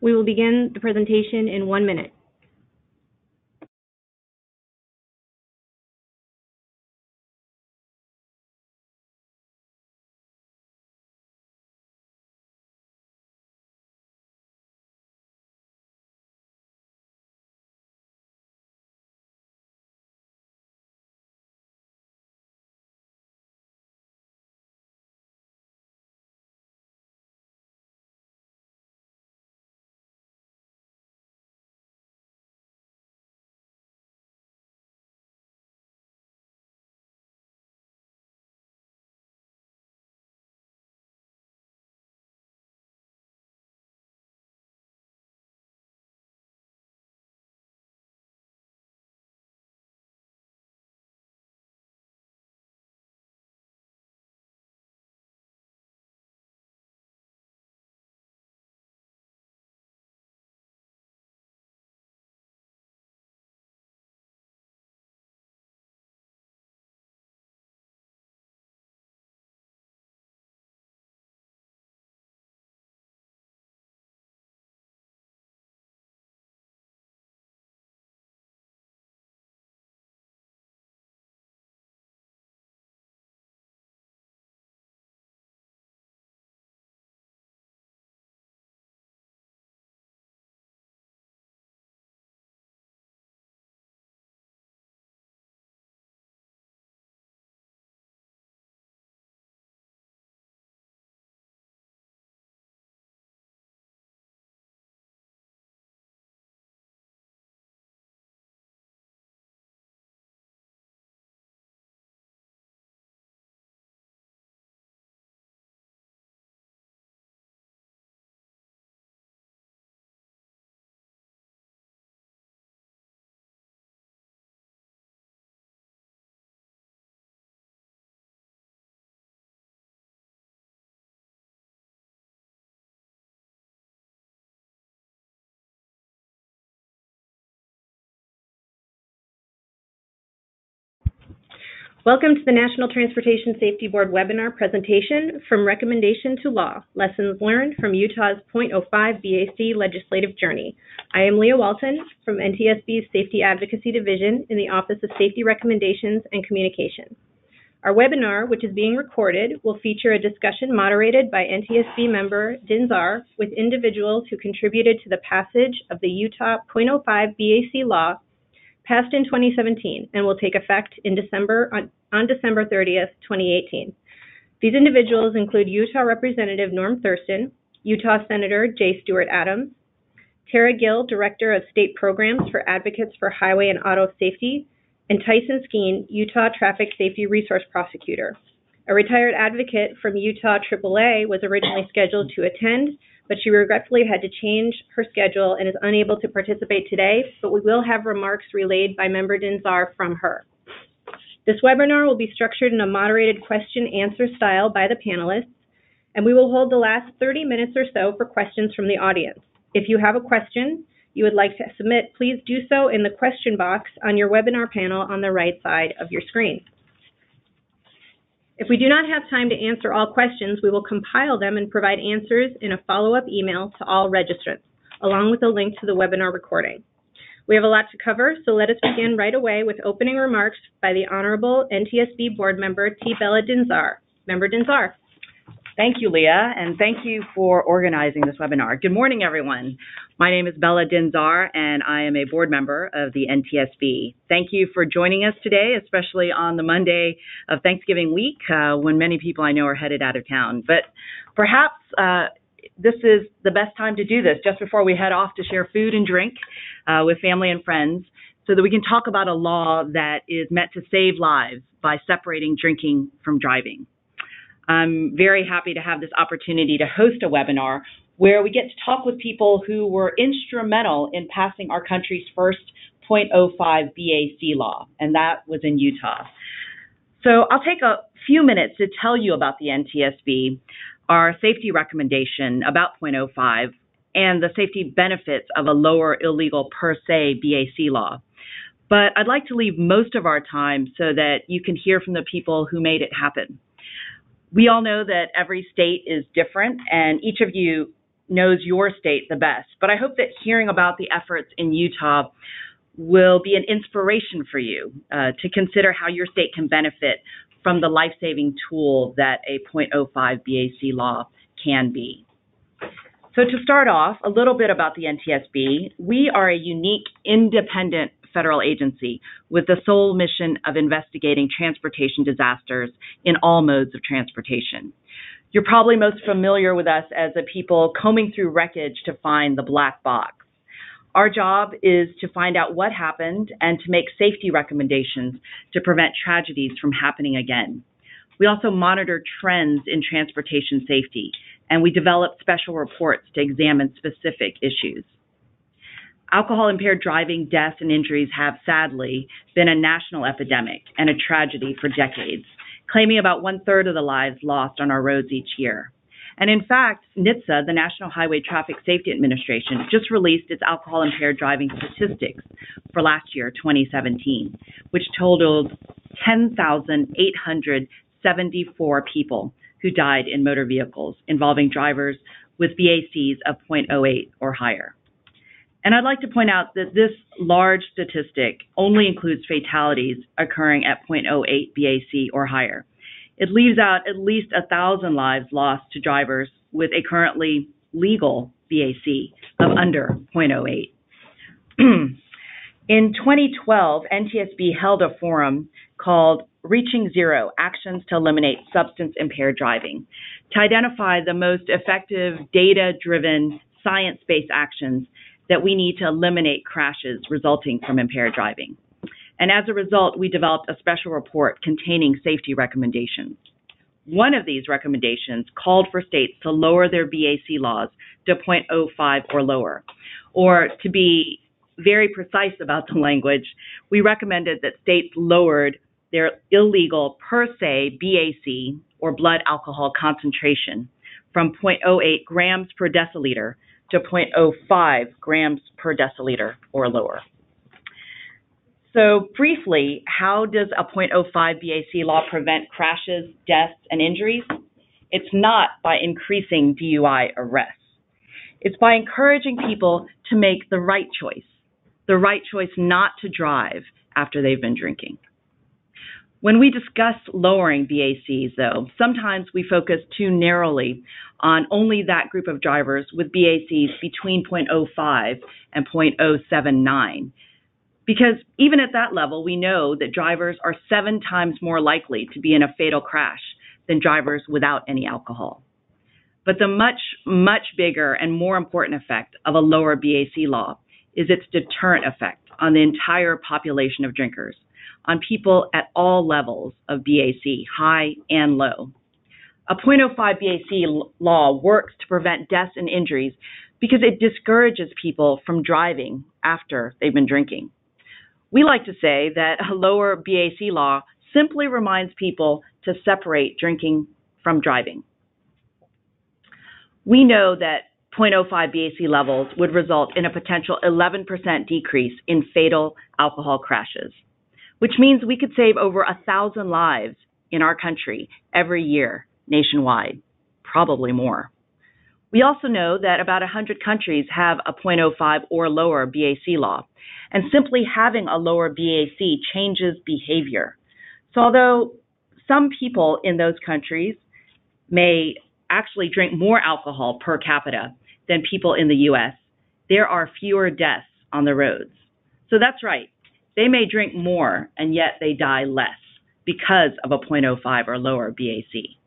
We will begin the presentation in 1 minute. Welcome to the National Transportation Safety Board webinar presentation, From Recommendation to Law, Lessons Learned from Utah's 0.05 BAC Legislative Journey. I am Leah Walton from NTSB's Safety Advocacy Division in the Office of Safety Recommendations and Communication. Our webinar, which is being recorded, will feature a discussion moderated by NTSB member Dinzar with individuals who contributed to the passage of the Utah 0.05 BAC law passed in 2017 and will take effect in on December 30th, 2018. These individuals include Utah Representative Norm Thurston, Utah Senator Jay Adams, Tara Gill, Director of State Programs for Advocates for Highway and Auto Safety, and Tyson Skeen, Utah Traffic Safety Resource Prosecutor. A retired advocate from Utah AAA was originally scheduled to attend, but she regretfully had to change her schedule and is unable to participate today, but we will have remarks relayed by member Dinzar from her. This webinar will be structured in a moderated question-answer style by the panelists, and we will hold the last 30 minutes or so for questions from the audience. If you have a question you would like to submit, please do so in the question box on your webinar panel on the right side of your screen. If we do not have time to answer all questions, we will compile them and provide answers in a follow-up email to all registrants, along with a link to the webinar recording. We have a lot to cover, so let us begin right away with opening remarks by the Honorable NTSB Board Member T. Bella Dinzar. Member Dinzar. Thank you, Leah, and thank you for organizing this webinar. Good morning, everyone. My name is Bella Dinzar, and I am a board member of the NTSB. Thank you for joining us today, especially on the Monday of Thanksgiving week, when many people I know are headed out of town. But perhaps this is the best time to do this, just before we head off to share food and drink with family and friends, so that we can talk about a law that is meant to save lives by separating drinking from driving. I'm very happy to have this opportunity to host a webinar where we get to talk with people who were instrumental in passing our country's first 0.05 BAC law, and that was in Utah. So I'll take a few minutes to tell you about the NTSB, our safety recommendation about 0.05, and the safety benefits of a lower illegal per se BAC law. But I'd like to leave most of our time so that you can hear from the people who made it happen. We all know that every state is different, and each of you knows your state the best, but I hope that hearing about the efforts in Utah will be an inspiration for you to consider how your state can benefit from the life-saving tool that a 0.05 BAC law can be. So to start off, a little bit about the NTSB. We are a unique, independent federal agency with the sole mission of investigating transportation disasters in all modes of transportation. You're probably most familiar with us as a people combing through wreckage to find the black box. Our job is to find out what happened and to make safety recommendations to prevent tragedies from happening again. We also monitor trends in transportation safety, and we develop special reports to examine specific issues. Alcohol-impaired driving deaths and injuries have sadly been a national epidemic and a tragedy for decades, claiming about 1/3 of the lives lost on our roads each year. And in fact, NHTSA, the National Highway Traffic Safety Administration, just released its alcohol-impaired driving statistics for last year, 2017, which totaled 10,874 people who died in motor vehicles involving drivers with BACs of 0.08 or higher. And I'd like to point out that this large statistic only includes fatalities occurring at 0.08 BAC or higher. It leaves out at least 1,000 lives lost to drivers with a currently legal BAC of under 0.08. In 2012, NTSB held a forum called Reaching Zero, Actions to Eliminate Substance-Impaired Driving, to identify the most effective data-driven, science-based actions that we need to eliminate crashes resulting from impaired driving. And as a result, we developed a special report containing safety recommendations. One of these recommendations called for states to lower their BAC laws to 0.05 or lower. Or to be very precise about the language, we recommended that states lowered their illegal per se BAC or blood alcohol concentration from 0.08 grams per deciliter to 0.05 grams per deciliter or lower. So briefly, how does a 0.05 BAC law prevent crashes, deaths, and injuries? It's not by increasing DUI arrests. It's by encouraging people to make the right choice not to drive after they've been drinking. When we discuss lowering BACs, though, sometimes we focus too narrowly on only that group of drivers with BACs between 0.05 and 0.079. Because even at that level, we know that drivers are 7 times more likely to be in a fatal crash than drivers without any alcohol. But the much, much bigger and more important effect of a lower BAC law is its deterrent effect on the entire population of drinkers, on people at all levels of BAC, high and low. A 0.05 BAC law works to prevent deaths and injuries because it discourages people from driving after they've been drinking. We like to say that a lower BAC law simply reminds people to separate drinking from driving. We know that 0.05 BAC levels would result in a potential 11% decrease in fatal alcohol crashes, which means we could save over 1,000 lives in our country every year nationwide, probably more. We also know that about 100 countries have a 0.05 or lower BAC law, and simply having a lower BAC changes behavior. So although some people in those countries may actually drink more alcohol per capita than people in the U.S., there are fewer deaths on the roads. So that's right. They may drink more, and yet they die less because of a 0.05 or lower BAC.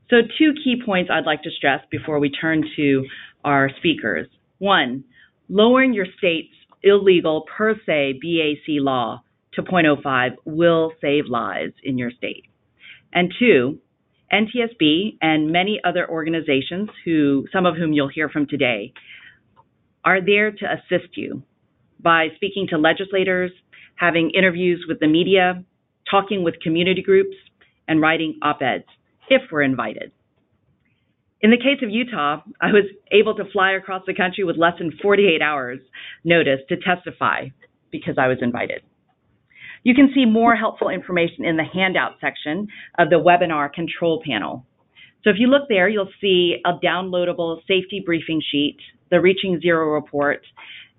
So 2 key points I'd like to stress before we turn to our speakers. 1, lowering your state's illegal per se BAC law to 0.05 will save lives in your state. And 2, NTSB and many other organizations, some of whom you'll hear from today, are there to assist you by speaking to legislators, having interviews with the media, talking with community groups, and writing op-eds, if we're invited. In the case of Utah, I was able to fly across the country with less than 48 hours notice to testify because I was invited. You can see more helpful information in the handout section of the webinar control panel. So if you look there, you'll see a downloadable safety briefing sheet, the Reaching Zero report,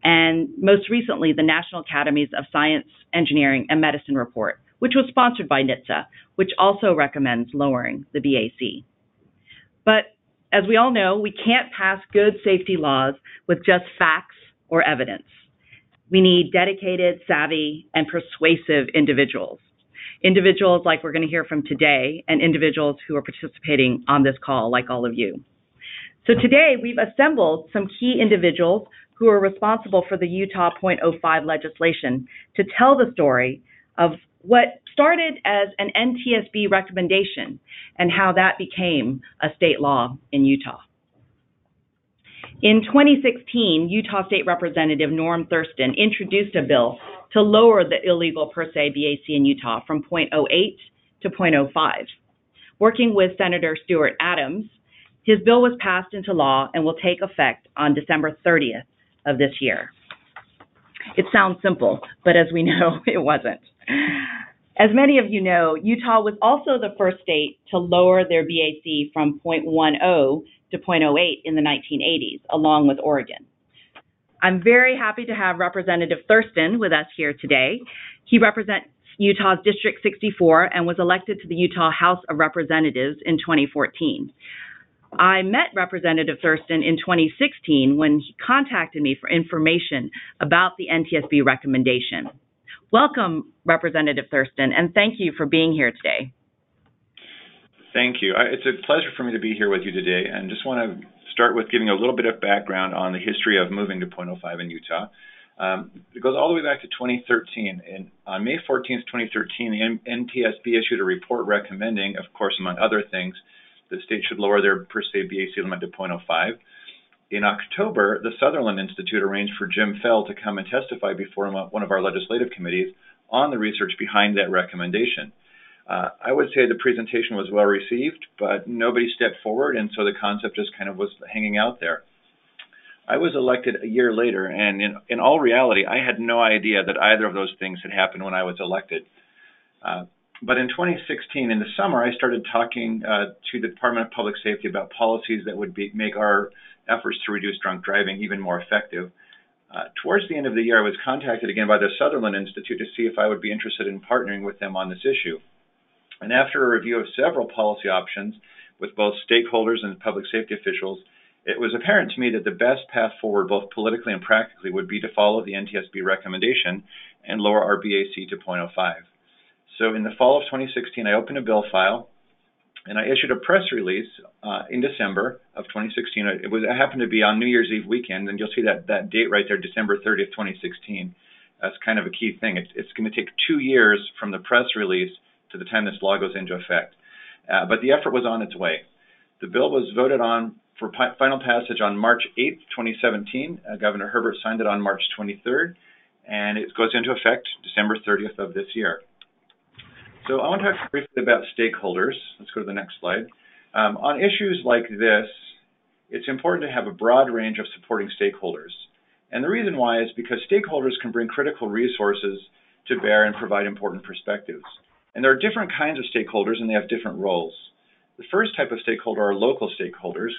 and most recently, the National Academies of Science, Engineering, and Medicine report, which was sponsored by NHTSA, which also recommends lowering the BAC. But as we all know, we can't pass good safety laws with just facts or evidence. We need dedicated, savvy, and persuasive individuals. Individuals like we're going to hear from today, and individuals who are participating on this call, like all of you. So today, we've assembled some key individuals who are responsible for the Utah 0.05 legislation to tell the story of what started as an NTSB recommendation and how that became a state law in Utah. In 2016, Utah State Representative Norm Thurston introduced a bill to lower the illegal per se BAC in Utah from 0.08 to 0.05. Working with Senator Stuart Adams, his bill was passed into law and will take effect on December 30th of this year. It sounds simple, but as we know, it wasn't. As many of you know, Utah was also the first state to lower their BAC from 0.10 to 0.08 in the 1980s, along with Oregon. I'm very happy to have Representative Thurston with us here today. He represents Utah's District 64 and was elected to the Utah House of Representatives in 2014. I met Representative Thurston in 2016 when he contacted me for information about the NTSB recommendation. Welcome, Representative Thurston, and thank you for being here today. Thank you. It's a pleasure for me to be here with you today, and just want to start with giving a little bit of background on the history of moving to 0.05 in Utah. It goes all the way back to 2013. And on May 14th, 2013, the NTSB issued a report recommending, of course, among other things, the state should lower their per se BAC limit to 0.05. In October, the Sutherland Institute arranged for Jim Fell to come and testify before one of our legislative committees on the research behind that recommendation. I would say the presentation was well received, but nobody stepped forward, and so the concept just kind of was hanging out there. I was elected a year later, and in all reality, I had no idea that either of those things had happened when I was elected. But in 2016, in the summer, I started talking to the Department of Public Safety about policies that would make our efforts to reduce drunk driving even more effective. Towards the end of the year, I was contacted again by the Sutherland Institute to see if I would be interested in partnering with them on this issue. And after a review of several policy options with both stakeholders and public safety officials, it was apparent to me that the best path forward, both politically and practically, would be to follow the NTSB recommendation and lower our BAC to 0.05. So in the fall of 2016, I opened a bill file, and I issued a press release in December of 2016. It happened to be on New Year's Eve weekend, and you'll see that date right there, December 30th, 2016. That's kind of a key thing. It's going to take 2 years from the press release to the time this law goes into effect. But the effort was on its way. The bill was voted on for final passage on March 8th, 2017. Governor Herbert signed it on March 23rd, and it goes into effect December 30th of this year. So I want to talk briefly about stakeholders. Let's go to the next slide. On issues like this, it's important to have a broad range of supporting stakeholders. And the reason why is because stakeholders can bring critical resources to bear and provide important perspectives. And there are different kinds of stakeholders, and they have different roles. The first type of stakeholder are local stakeholders.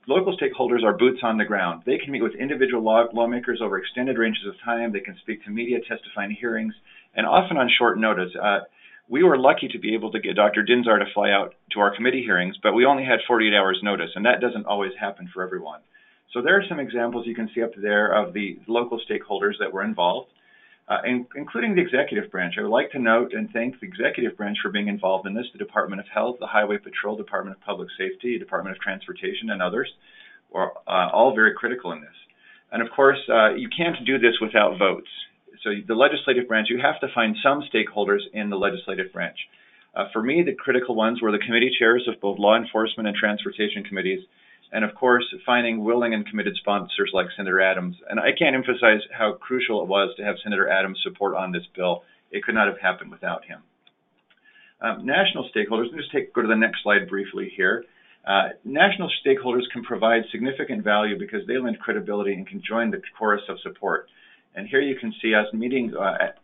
Local stakeholders are boots on the ground. They can meet with individual lawmakers over extended ranges of time. They can speak to media, testify in hearings, and often on short notice. We were lucky to be able to get Dr. Dinzar to fly out to our committee hearings, but we only had 48 hours notice, and that doesn't always happen for everyone. So there are some examples you can see up there of the local stakeholders that were involved. Including the executive branch. I would like to note and thank the executive branch for being involved in this, the Department of Health, the Highway Patrol, Department of Public Safety, Department of Transportation, and others, are all very critical in this. And of course, you can't do this without votes. So the legislative branch, you have to find some stakeholders in the legislative branch. For me, the critical ones were the committee chairs of both law enforcement and transportation committees, and of course, finding willing and committed sponsors like Senator Adams. And I can't emphasize how crucial it was to have Senator Adams' support on this bill. It could not have happened without him. National stakeholders, let's go to the next slide briefly here. National stakeholders can provide significant value because they lend credibility and can join the chorus of support. And here you can see us meeting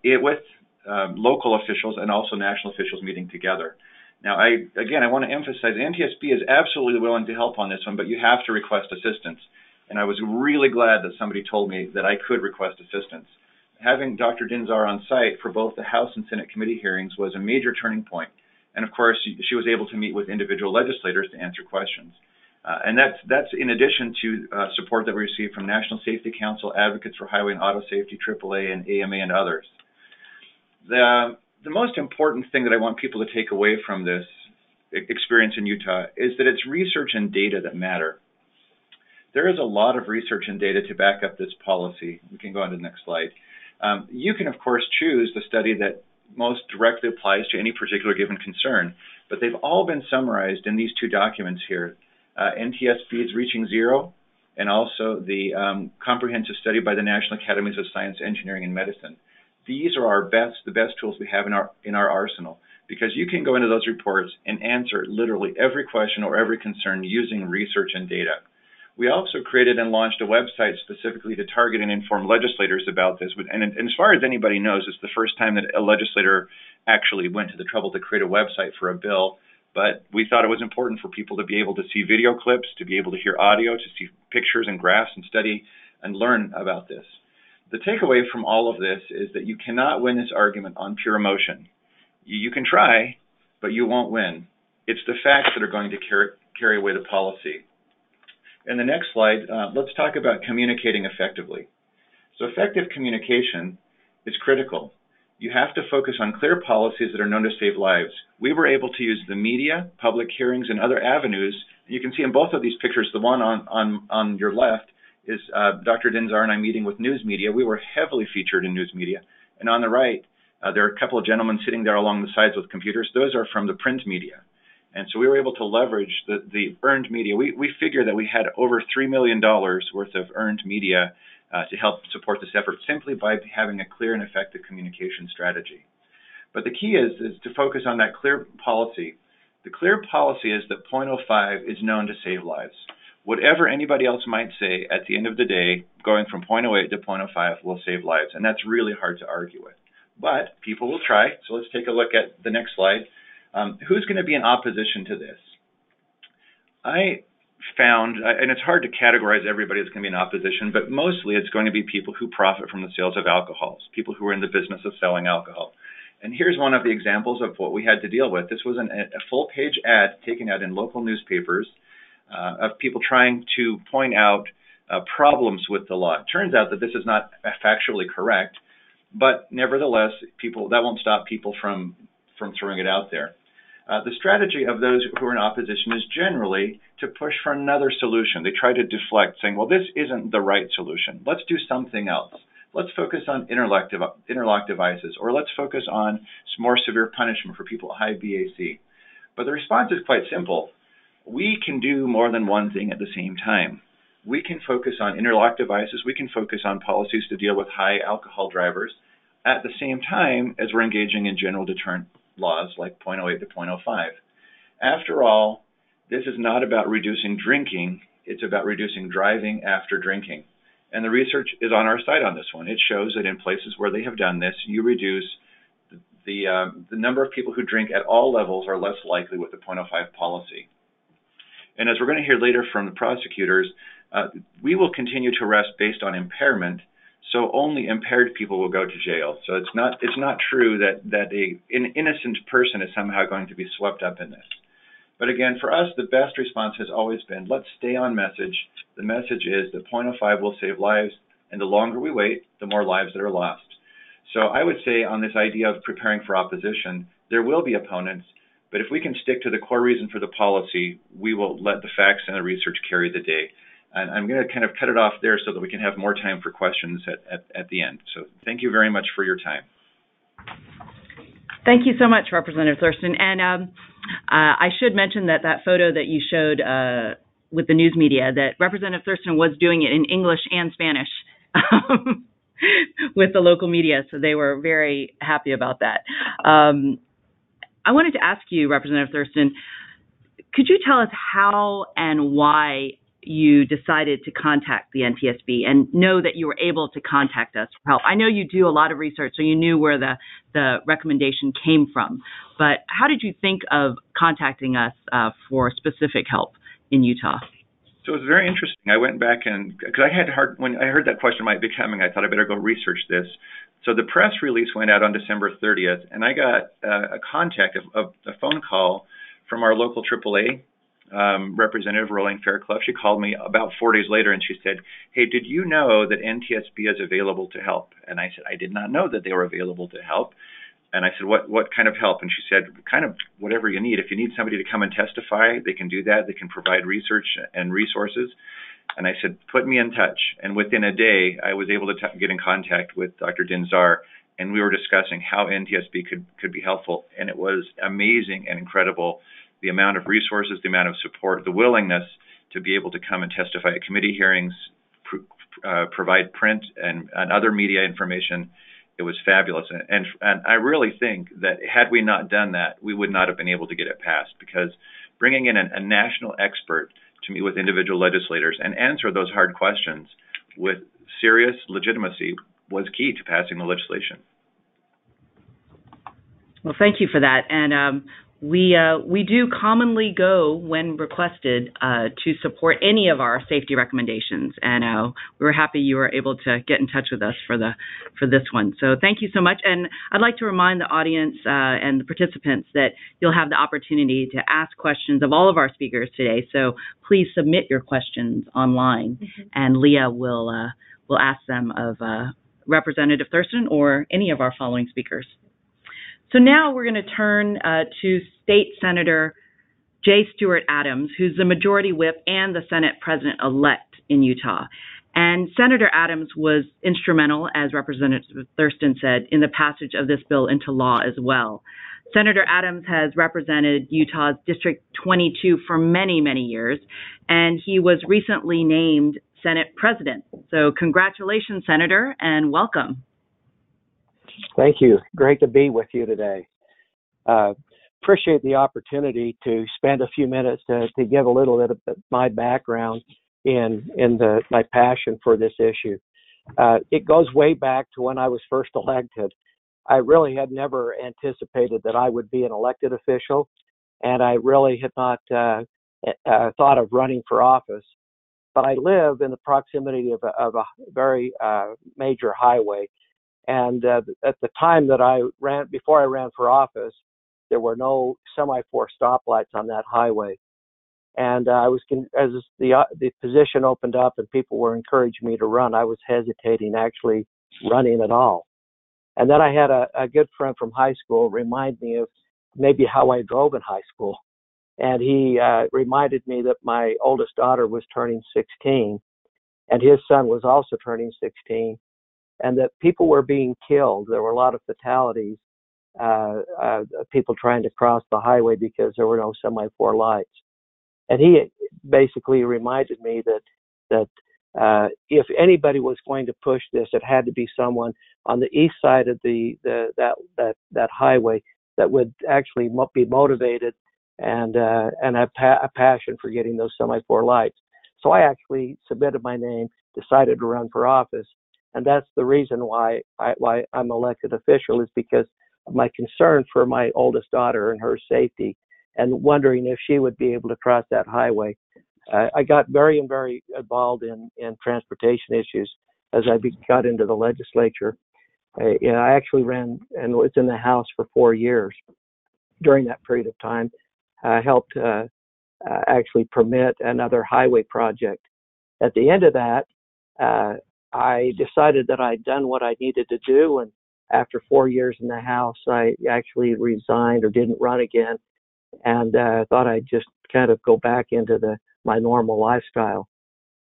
with local officials and also national officials meeting together. Now, I want to emphasize NTSB is absolutely willing to help on this one, but you have to request assistance. And I was really glad that somebody told me that I could request assistance. Having Dr. Dinzar on site for both the House and Senate committee hearings was a major turning point. And of course, she was able to meet with individual legislators to answer questions. And that's in addition to support that we received from National Safety Council, Advocates for Highway and Auto Safety, AAA, and AMA, and others. The most important thing that I want people to take away from this experience in Utah is that it's research and data that matter. There is a lot of research and data to back up this policy. We can go on to the next slide. You can, of course, choose the study that most directly applies to any particular given concern, but they've all been summarized in these two documents here. NTSB's Reaching Zero, and also the comprehensive study by the National Academies of Science, Engineering, and Medicine. These are the best tools we have in our arsenal, because you can go into those reports and answer literally every question or every concern using research and data. We also created and launched a website specifically to target and inform legislators about this. And as far as anybody knows, it's the first time that a legislator actually went to the trouble to create a website for a bill. But we thought it was important for people to be able to see video clips, to be able to hear audio, to see pictures and graphs and study and learn about this. The takeaway from all of this is that you cannot win this argument on pure emotion. You can try, but you won't win. It's the facts that are going to carry away the policy. In the next slide, let's talk about communicating effectively. So effective communication is critical. You have to focus on clear policies that are known to save lives. We were able to use the media, public hearings, and other avenues. You can see in both of these pictures, the one on your left is Dr. Dinzar and I meeting with news media. We were heavily featured in news media. And on the right, there are a couple of gentlemen sitting there along the sides with computers. Those are from the print media. And so we were able to leverage the earned media. We figure that we had over $3 million worth of earned media to help support this effort simply by having a clear and effective communication strategy. But the key is to focus on that clear policy. The clear policy is that 0.05 is known to save lives. Whatever anybody else might say, at the end of the day, going from 0.08 to 0.05 will save lives, and that's really hard to argue with. But people will try, so let's take a look at the next slide. Who's going to be in opposition to this? I found, and it's hard to categorize everybody that's going to be in opposition, but mostly it's going to be people who profit from the sales of alcohols, people who are in the business of selling alcohol. And here's one of the examples of what we had to deal with. This was a full-page ad taken out in local newspapers of people trying to point out problems with the law. It turns out that this is not factually correct, but nevertheless, that won't stop people from throwing it out there. The strategy of those who are in opposition is generally to push for another solution. They try to deflect, saying, well, this isn't the right solution. Let's do something else. Let's focus on interlock devices, or let's focus on more severe punishment for people at high BAC. But the response is quite simple. We can do more than one thing at the same time. We can focus on interlock devices. We can focus on policies to deal with high alcohol drivers at the same time as we're engaging in general deterrent laws like 0.08 to 0.05. After all, this is not about reducing drinking. It's about reducing driving after drinking. And the research is on our side on this one. It shows that in places where they have done this, you reduce the number of people who drink at all levels are less likely with the 0.05 policy. And as we're going to hear later from the prosecutors, we will continue to arrest based on impairment, so only impaired people will go to jail. So it's not true that an innocent person is somehow going to be swept up in this. But again, for us, the best response has always been, let's stay on message. The message is that 0.05 will save lives, and the longer we wait, the more lives that are lost. So I would say on this idea of preparing for opposition, there will be opponents, but if we can stick to the core reason for the policy, we will let the facts and the research carry the day. And I'm going to kind of cut it off there so that we can have more time for questions at the end. So thank you very much for your time. Thank you so much, Representative Thurston. And I should mention that photo that you showed with the news media, that Representative Thurston was doing it in English and Spanish with the local media, so they were very happy about that. I wanted to ask you, Representative Thurston, could you tell us how and why you decided to contact the NTSB and know that you were able to contact us for help? I know you do a lot of research, so you knew where the recommendation came from, but how did you think of contacting us for specific help in Utah? So it was very interesting. I went back because when I heard that question might be coming, I thought I better go research this. So the press release went out on December 30th, and I got a contact of a phone call from our local AAA representative, Rolling Fairclough. She called me about 4 days later, and she said, "Hey, did you know that NTSB is available to help?" And I said, "I did not know that they were available to help." And I said, what kind of help? And she said, kind of whatever you need. If you need somebody to come and testify, they can do that. They can provide research and resources. And I said, put me in touch. And within a day, I was able to get in contact with Dr. Dinzar, and we were discussing how NTSB could be helpful. And it was amazing and incredible, the amount of resources, the amount of support, the willingness to be able to come and testify at committee hearings, provide print and other media information. It was fabulous. And I really think that had we not done that, we would not have been able to get it passed, because bringing in a national expert to meet with individual legislators and answer those hard questions with serious legitimacy was key to passing the legislation. Well, thank you for that. And we do commonly go, when requested, to support any of our safety recommendations, and we were happy you were able to get in touch with us for this one. So thank you so much. And I'd like to remind the audience and the participants that you'll have the opportunity to ask questions of all of our speakers today. So please submit your questions online, and Leah will ask them of Representative Thurston or any of our following speakers. So now we're going to turn to State Senator Jay Adams, who's the Majority Whip and the Senate President-elect in Utah. And Senator Adams was instrumental, as Representative Thurston said, in the passage of this bill into law as well. Senator Adams has represented Utah's District 22 for many, many years, and he was recently named Senate President. So congratulations, Senator, and welcome. Thank you. Great to be with you today. Appreciate the opportunity to spend a few minutes to give a little bit of my background in my passion for this issue. It goes way back to when I was first elected. I really had never anticipated that I would be an elected official, and I really had not thought of running for office. But I live in the proximity of a very major highway. And at the time that before I ran for office, there were no semaphore stoplights on that highway. And as the position opened up and people were encouraging me to run, I was hesitating actually running at all. And then I had a good friend from high school remind me of maybe how I drove in high school. And he reminded me that my oldest daughter was turning 16, and his son was also turning 16. And that people were being killed. There were a lot of fatalities, people trying to cross the highway because there were no semaphore lights. And he basically reminded me that if anybody was going to push this, it had to be someone on the east side of that highway that would actually be motivated and have a passion for getting those semaphore lights. So I actually submitted my name, decided to run for office. And that's the reason why I'm elected official, is because of my concern for my oldest daughter and her safety, and wondering if she would be able to cross that highway. I got very involved in transportation issues as I got into the legislature. I actually ran and was in the House for 4 years. During that period of time, I helped actually permit another highway project. At the end of that, I decided that I'd done what I needed to do, and after 4 years in the House, I actually resigned or didn't run again, and thought I'd just kind of go back into my normal lifestyle.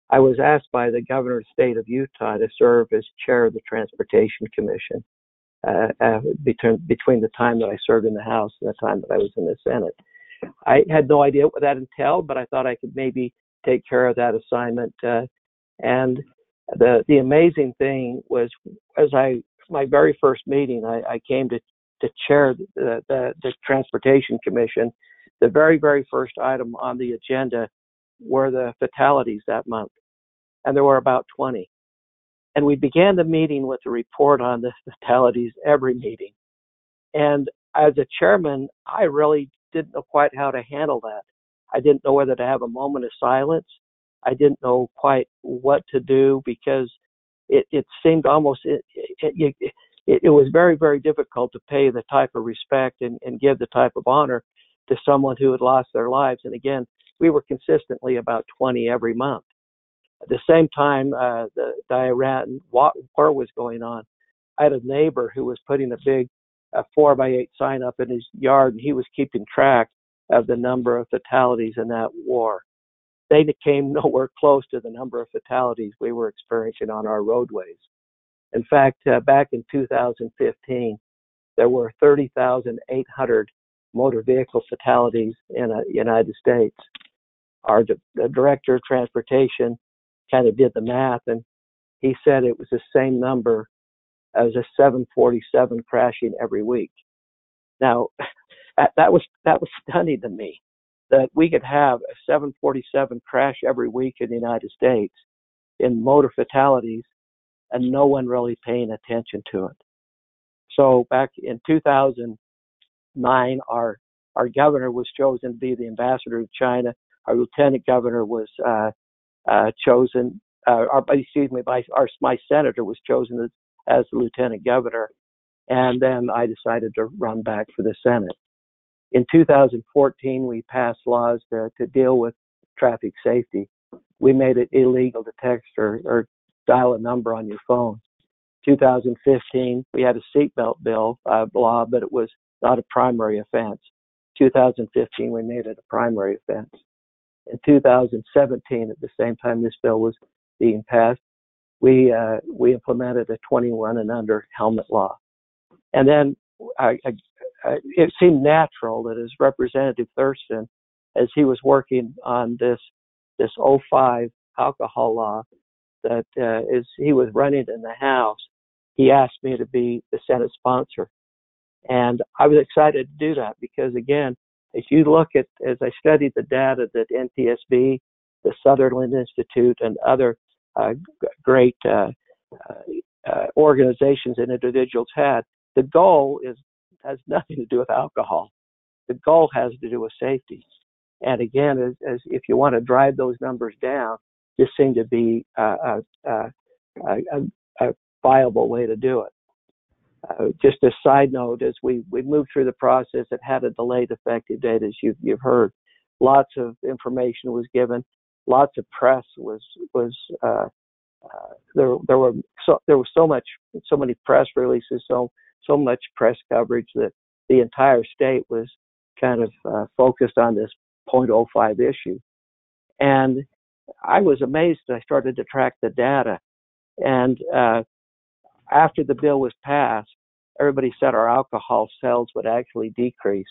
I was asked by the governor of the state of Utah to serve as chair of the Transportation Commission between the time that I served in the House and the time that I was in the Senate. I had no idea what that entailed, but I thought I could maybe take care of that assignment, and the amazing thing was, my very first meeting, I came to chair the Transportation Commission. The very first item on the agenda were the fatalities that month, and there were about 20. And we began the meeting with a report on the fatalities every meeting. And as a chairman, I really didn't know quite how to handle that. I didn't know whether to have a moment of silence. I didn't know quite what to do because it seemed almost, it was very, very difficult to pay the type of respect and give the type of honor to someone who had lost their lives. And again, we were consistently about 20 every month. At the same time, the Iran war was going on. I had a neighbor who was putting a big 4x8 sign up in his yard, and he was keeping track of the number of fatalities in that war. They came nowhere close to the number of fatalities we were experiencing on our roadways. In fact, back in 2015, there were 30,800 motor vehicle fatalities in the United States. The director of transportation kind of did the math, and he said it was the same number as a 747 crashing every week. Now, that was stunning to me, that we could have a 747 crash every week in the United States in motor fatalities and no one really paying attention to it. So back in 2009, our governor was chosen to be the ambassador to China. Our lieutenant governor was chosen, my senator was chosen as the lieutenant governor, and then I decided to run back for the Senate. In 2014, we passed laws to deal with traffic safety. We made it illegal to text or dial a number on your phone. 2015, we had a seatbelt law, but it was not a primary offense. 2015, we made it a primary offense. In 2017, at the same time this bill was being passed, we implemented a 21 and under helmet law. And then it seemed natural that as Representative Thurston, as he was working on this 0.05 alcohol law, that as he was running in the House, he asked me to be the Senate sponsor. And I was excited to do that because, again, as I studied the data that NTSB, the Sutherland Institute, and other great organizations and individuals had, the goal has nothing to do with alcohol. The goal has to do with safety. And again, as if you want to drive those numbers down, this seemed to be a viable way to do it. Just a side note, as we moved through the process, it had a delayed effective date, as you've heard. Lots of information was given. Lots of press was there was so many press releases, so much press coverage that the entire state was kind of focused on this 0.05 issue. And I was amazed. I started to track the data, and after the bill was passed, everybody said our alcohol sales would actually decrease.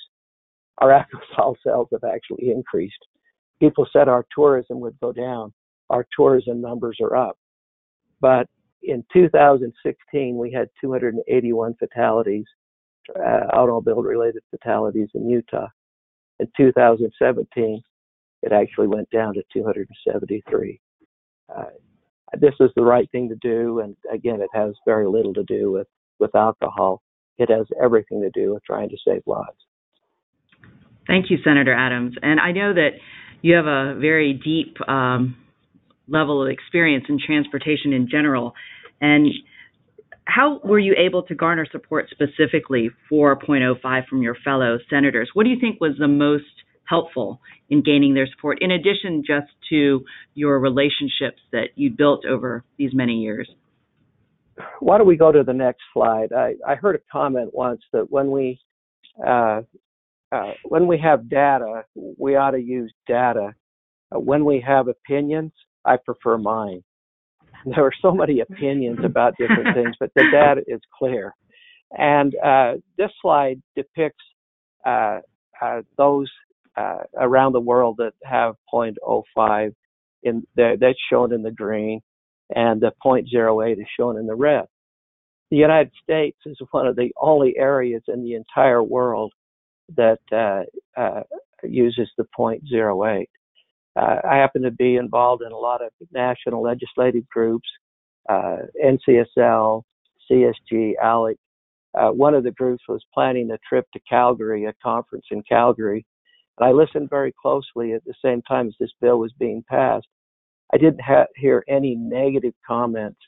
Our alcohol sales have actually increased. People said our tourism would go down. Our tourism numbers are up. But in 2016, we had 281 fatalities, automobile-related fatalities in Utah. In 2017, it actually went down to 273. This is the right thing to do, and again, it has very little to do with alcohol. It has everything to do with trying to save lives. Thank you, Senator Adams. And I know that you have a very deep level of experience in transportation in general. And how were you able to garner support specifically for 0.05 from your fellow senators? What do you think was the most helpful in gaining their support, in addition just to your relationships that you built over these many years? Why don't we go to the next slide? I heard a comment once that when we have data, we ought to use data. When we have opinions, I prefer mine. There are so many opinions about different things, but the data is clear. And this slide depicts those around the world that have 0.05 that's shown in the green, and the 0.08 is shown in the red. The United States is one of the only areas in the entire world that uses the 0.08. I happen to be involved in a lot of national legislative groups, NCSL, CSG, ALEC. One of the groups was planning a trip to Calgary, a conference in Calgary. And I listened very closely at the same time as this bill was being passed. I didn't hear any negative comments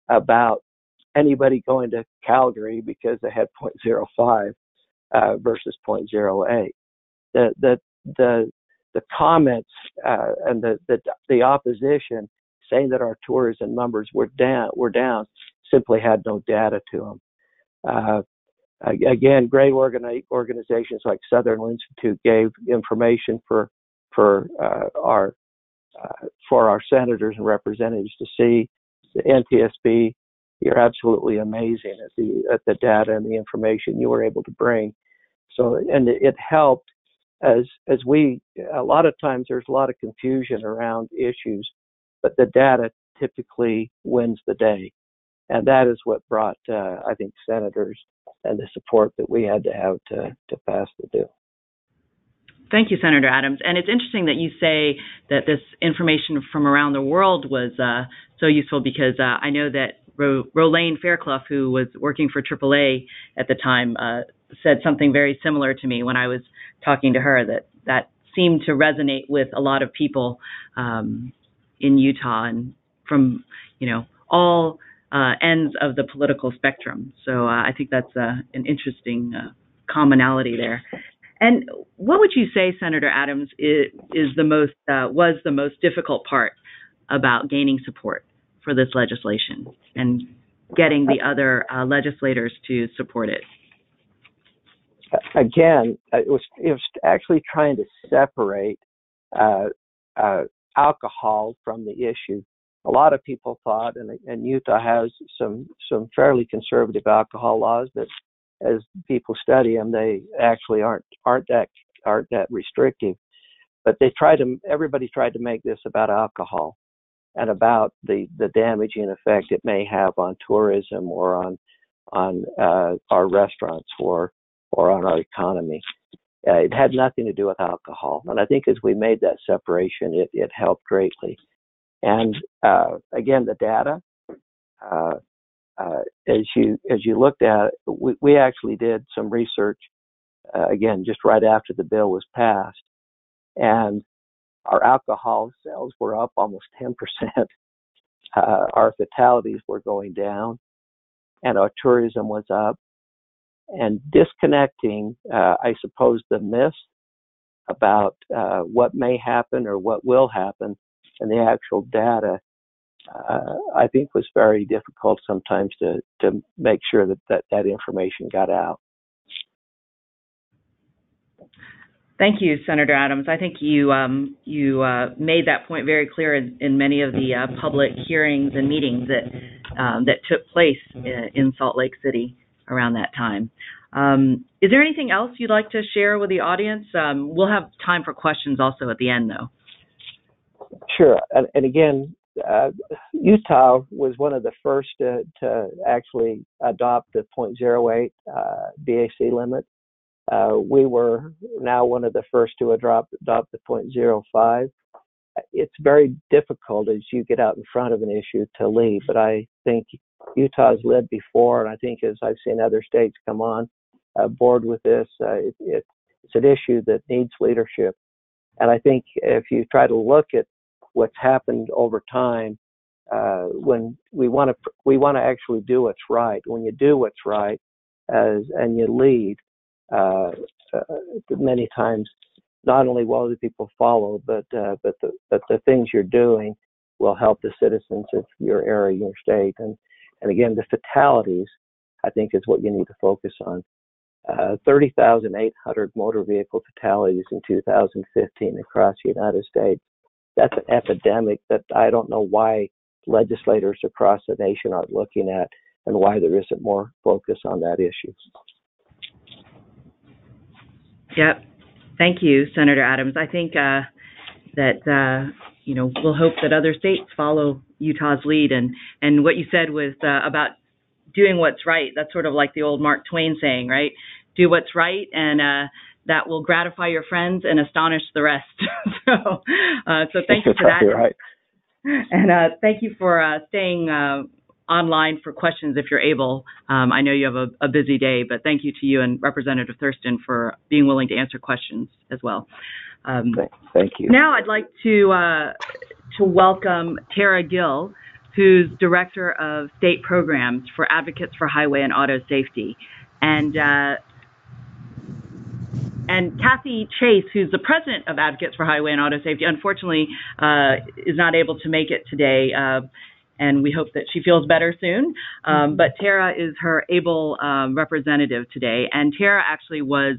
about anybody going to Calgary because they had 0.05 versus 0.08. The comments and the opposition saying that our tourism numbers were down simply had no data to them. Again, great organizations like Sutherland Institute gave information for our senators and representatives to see. The NTSB, you're absolutely amazing at the data and the information you were able to bring. So, and it helped as we, a lot of times there's a lot of confusion around issues, but the data typically wins the day. And that is what brought, I think, senators and the support that we had to have to pass the bill. Thank you, Senator Adams. And it's interesting that you say that this information from around the world was so useful, because I know that Rolane Fairclough, who was working for AAA at the time, said something very similar to me when I was talking to her, that seemed to resonate with a lot of people in Utah and from, all ends of the political spectrum. So I think that's an interesting commonality there. And what would you say, Senator Adams, was the most difficult part about gaining support for this legislation and getting the other legislators to support it? Again, it was actually trying to separate alcohol from the issue. A lot of people thought, and Utah has some fairly conservative alcohol laws, but as people study them, they actually aren't that restrictive. But everybody tried to make this about alcohol and about the damaging effect it may have on tourism or on our restaurants or on our economy. It had nothing to do with alcohol, and I think as we made that separation, it helped greatly. And again, the data. As you looked at it, we actually did some research, again, just right after the bill was passed, and our alcohol sales were up almost 10%. Our fatalities were going down, and our tourism was up. And disconnecting, I suppose, the myth about what may happen or what will happen and the actual data, I think was very difficult sometimes to make sure that information got out. Thank you, Senator Adams. I think you made that point very clear in many of the public hearings and meetings that took place in Salt Lake City around that time. Is there anything else you'd like to share with the audience? We'll have time for questions also at the end, though. Sure. And again, Utah was one of the first to actually adopt the 0.08 BAC limit. We were now one of the first to adopt the 0.05. It's very difficult as you get out in front of an issue to lead, but I think Utah's led before, and I think as I've seen other states come on board with this, it's an issue that needs leadership. And I think if you try to look at what's happened over time, when we want to actually do what's right. When you do what's right, and you lead, many times, not only will other people follow, but the things you're doing will help the citizens of your area, your state, and again, the fatalities, I think, is what you need to focus on. 30,800 motor vehicle fatalities in 2015 across the United States. That's an epidemic that I don't know why legislators across the nation aren't looking at, and why there isn't more focus on that issue. Yep. Thank you, Senator Adams. I think that we'll hope that other states follow Utah's lead, and what you said was about doing what's right. That's sort of like the old Mark Twain saying, right? Do what's right, and that will gratify your friends and astonish the rest. so thank you for that. Right. And thank you for staying online for questions if you're able. I know you have a busy day, but thank you to you and Representative Thurston for being willing to answer questions as well. Thank you. Now I'd like to welcome Tara Gill, who's Director of State Programs for Advocates for Highway and Auto Safety, and Kathy Chase, who's the President of Advocates for Highway and Auto Safety, unfortunately is not able to make it today, and we hope that she feels better soon. But Tara is her able representative today, and Tara actually was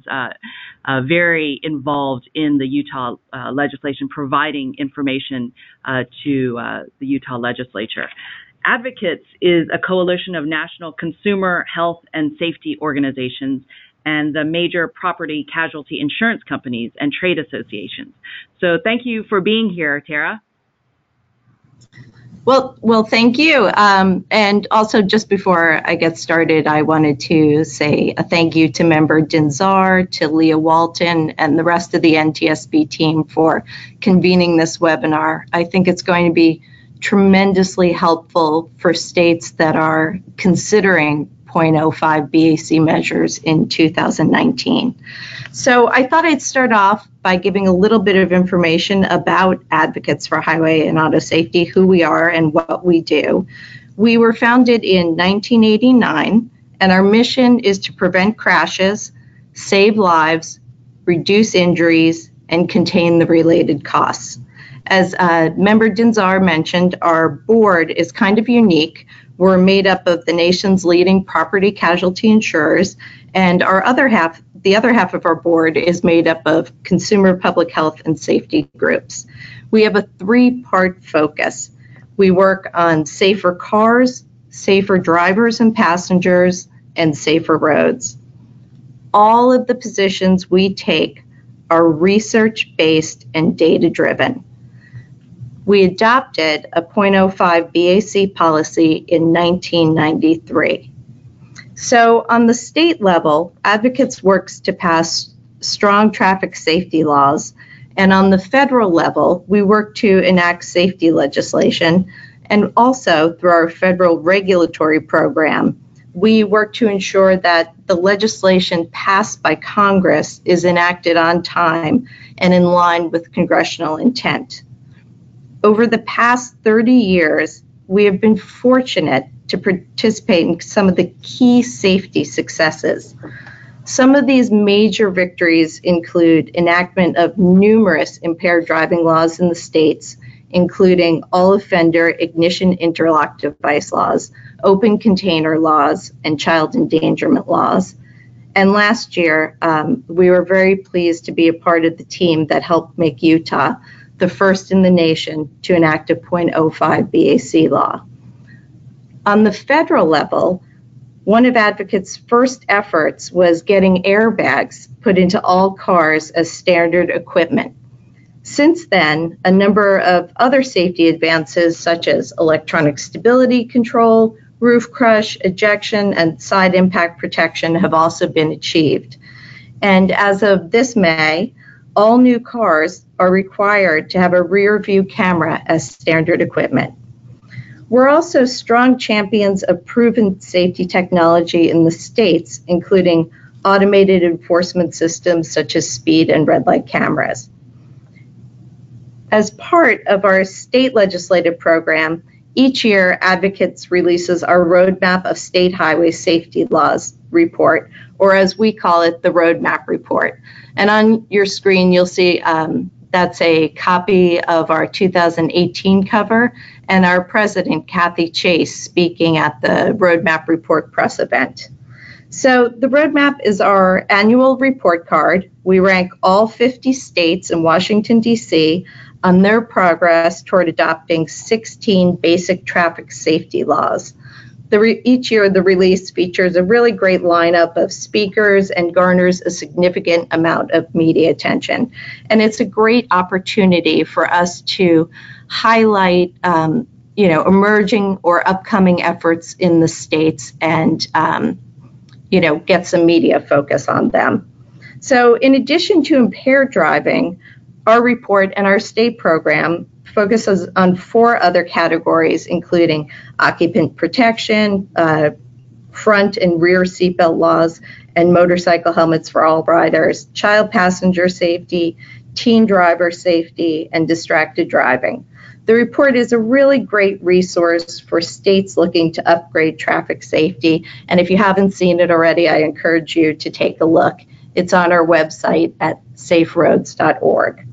very involved in the Utah legislation, providing information to the Utah legislature. Advocates is a coalition of national consumer health and safety organizations and the major property casualty insurance companies and trade associations. So thank you for being here, Tara. Well, thank you. And also, just before I get started, I wanted to say a thank you to Member Dinzar, to Leah Walton, and the rest of the NTSB team for convening this webinar. I think it's going to be tremendously helpful for states that are considering 0.05 BAC measures in 2019. So I thought I'd start off by giving a little bit of information about Advocates for Highway and Auto Safety, who we are and what we do. We were founded in 1989, and our mission is to prevent crashes, save lives, reduce injuries, and contain the related costs. As Member Dinzar mentioned, our board is kind of unique. We're made up of the nation's leading property casualty insurers, and the other half of our board is made up of consumer public health and safety groups. We have a three-part focus. We work on safer cars, safer drivers and passengers, and safer roads. All of the positions we take are research-based and data-driven. We adopted a 0.05 BAC policy in 1993. So on the state level, Advocates works to pass strong traffic safety laws, and on the federal level, we work to enact safety legislation, and also through our federal regulatory program, we work to ensure that the legislation passed by Congress is enacted on time and in line with congressional intent. Over the past 30 years, we have been fortunate to participate in some of the key safety successes. Some of these major victories include enactment of numerous impaired driving laws in the states, including all offender ignition interlock device laws, open container laws, and child endangerment laws. And last year, we were very pleased to be a part of the team that helped make Utah the first in the nation to enact a 0.05 BAC law. On the federal level, one of Advocates' first efforts was getting airbags put into all cars as standard equipment. Since then, a number of other safety advances such as electronic stability control, roof crush, ejection, and side impact protection have also been achieved. And as of this May, all new cars are required to have a rear view camera as standard equipment. We're also strong champions of proven safety technology in the states, including automated enforcement systems such as speed and red light cameras. As part of our state legislative program, each year Advocates releases our Roadmap of State Highway Safety Laws report, or as we call it, the Roadmap report. And on your screen, you'll see that's a copy of our 2018 cover and our president, Kathy Chase, speaking at the Roadmap Report press event. So the Roadmap is our annual report card. We rank all 50 states and Washington, D.C. on their progress toward adopting 16 basic traffic safety laws. Each year, the release features a really great lineup of speakers and garners a significant amount of media attention. And it's a great opportunity for us to highlight, emerging or upcoming efforts in the states and, get some media focus on them. So in addition to impaired driving, our report and our state program focuses on 4 other categories, including occupant protection, front and rear seatbelt laws, and motorcycle helmets for all riders, child passenger safety, teen driver safety, and distracted driving. The report is a really great resource for states looking to upgrade traffic safety, and if you haven't seen it already, I encourage you to take a look. It's on our website at saferoads.org.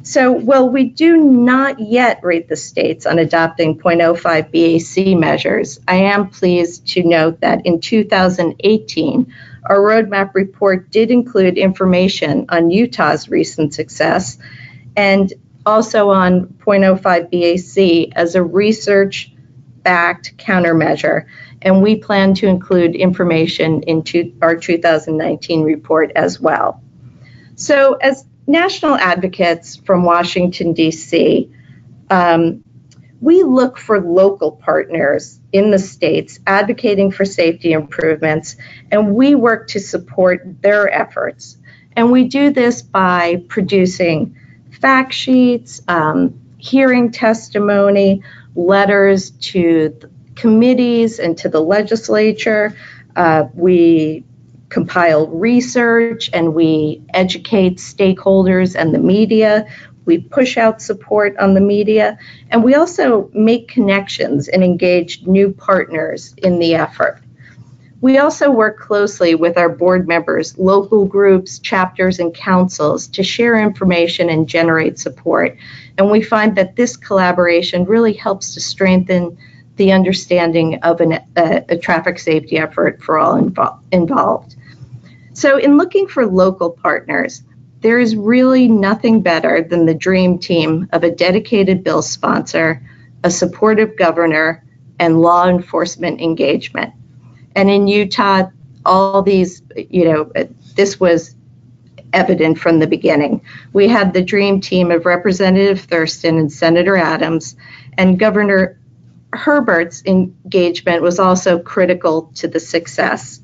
So, while we do not yet rate the states on adopting 0.05 BAC measures, I am pleased to note that in 2018, our roadmap report did include information on Utah's recent success and also on 0.05 BAC as a research-backed countermeasure, and we plan to include information into our 2019 report as well. So, as national advocates from Washington, D.C., we look for local partners in the states advocating for safety improvements, and we work to support their efforts. And we do this by producing fact sheets, hearing testimony, letters to committees and to the legislature. We compile research and we educate stakeholders and the media. We push out support on the media, and we also make connections and engage new partners in the effort. We also work closely with our board members, local groups, chapters, and councils to share information and generate support. And we find that this collaboration really helps to strengthen the understanding of a traffic safety effort for all involved. So in looking for local partners, there is really nothing better than the dream team of a dedicated bill sponsor, a supportive governor, and law enforcement engagement. And in Utah, all these, this was evident from the beginning. We had the dream team of Representative Thurston and Senator Adams, and Governor Herbert's engagement was also critical to the success,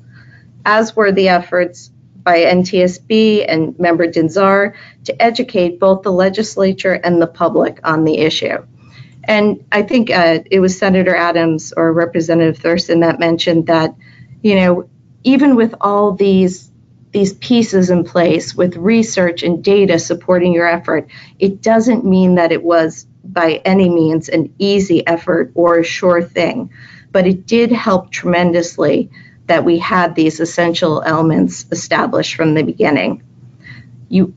as were the efforts by NTSB and Member Dinzar to educate both the legislature and the public on the issue. And I think it was Senator Adams or Representative Thurston that mentioned that, even with all these pieces in place, with research and data supporting your effort, it doesn't mean that it was by any means an easy effort or a sure thing, but it did help tremendously that we had these essential elements established from the beginning. You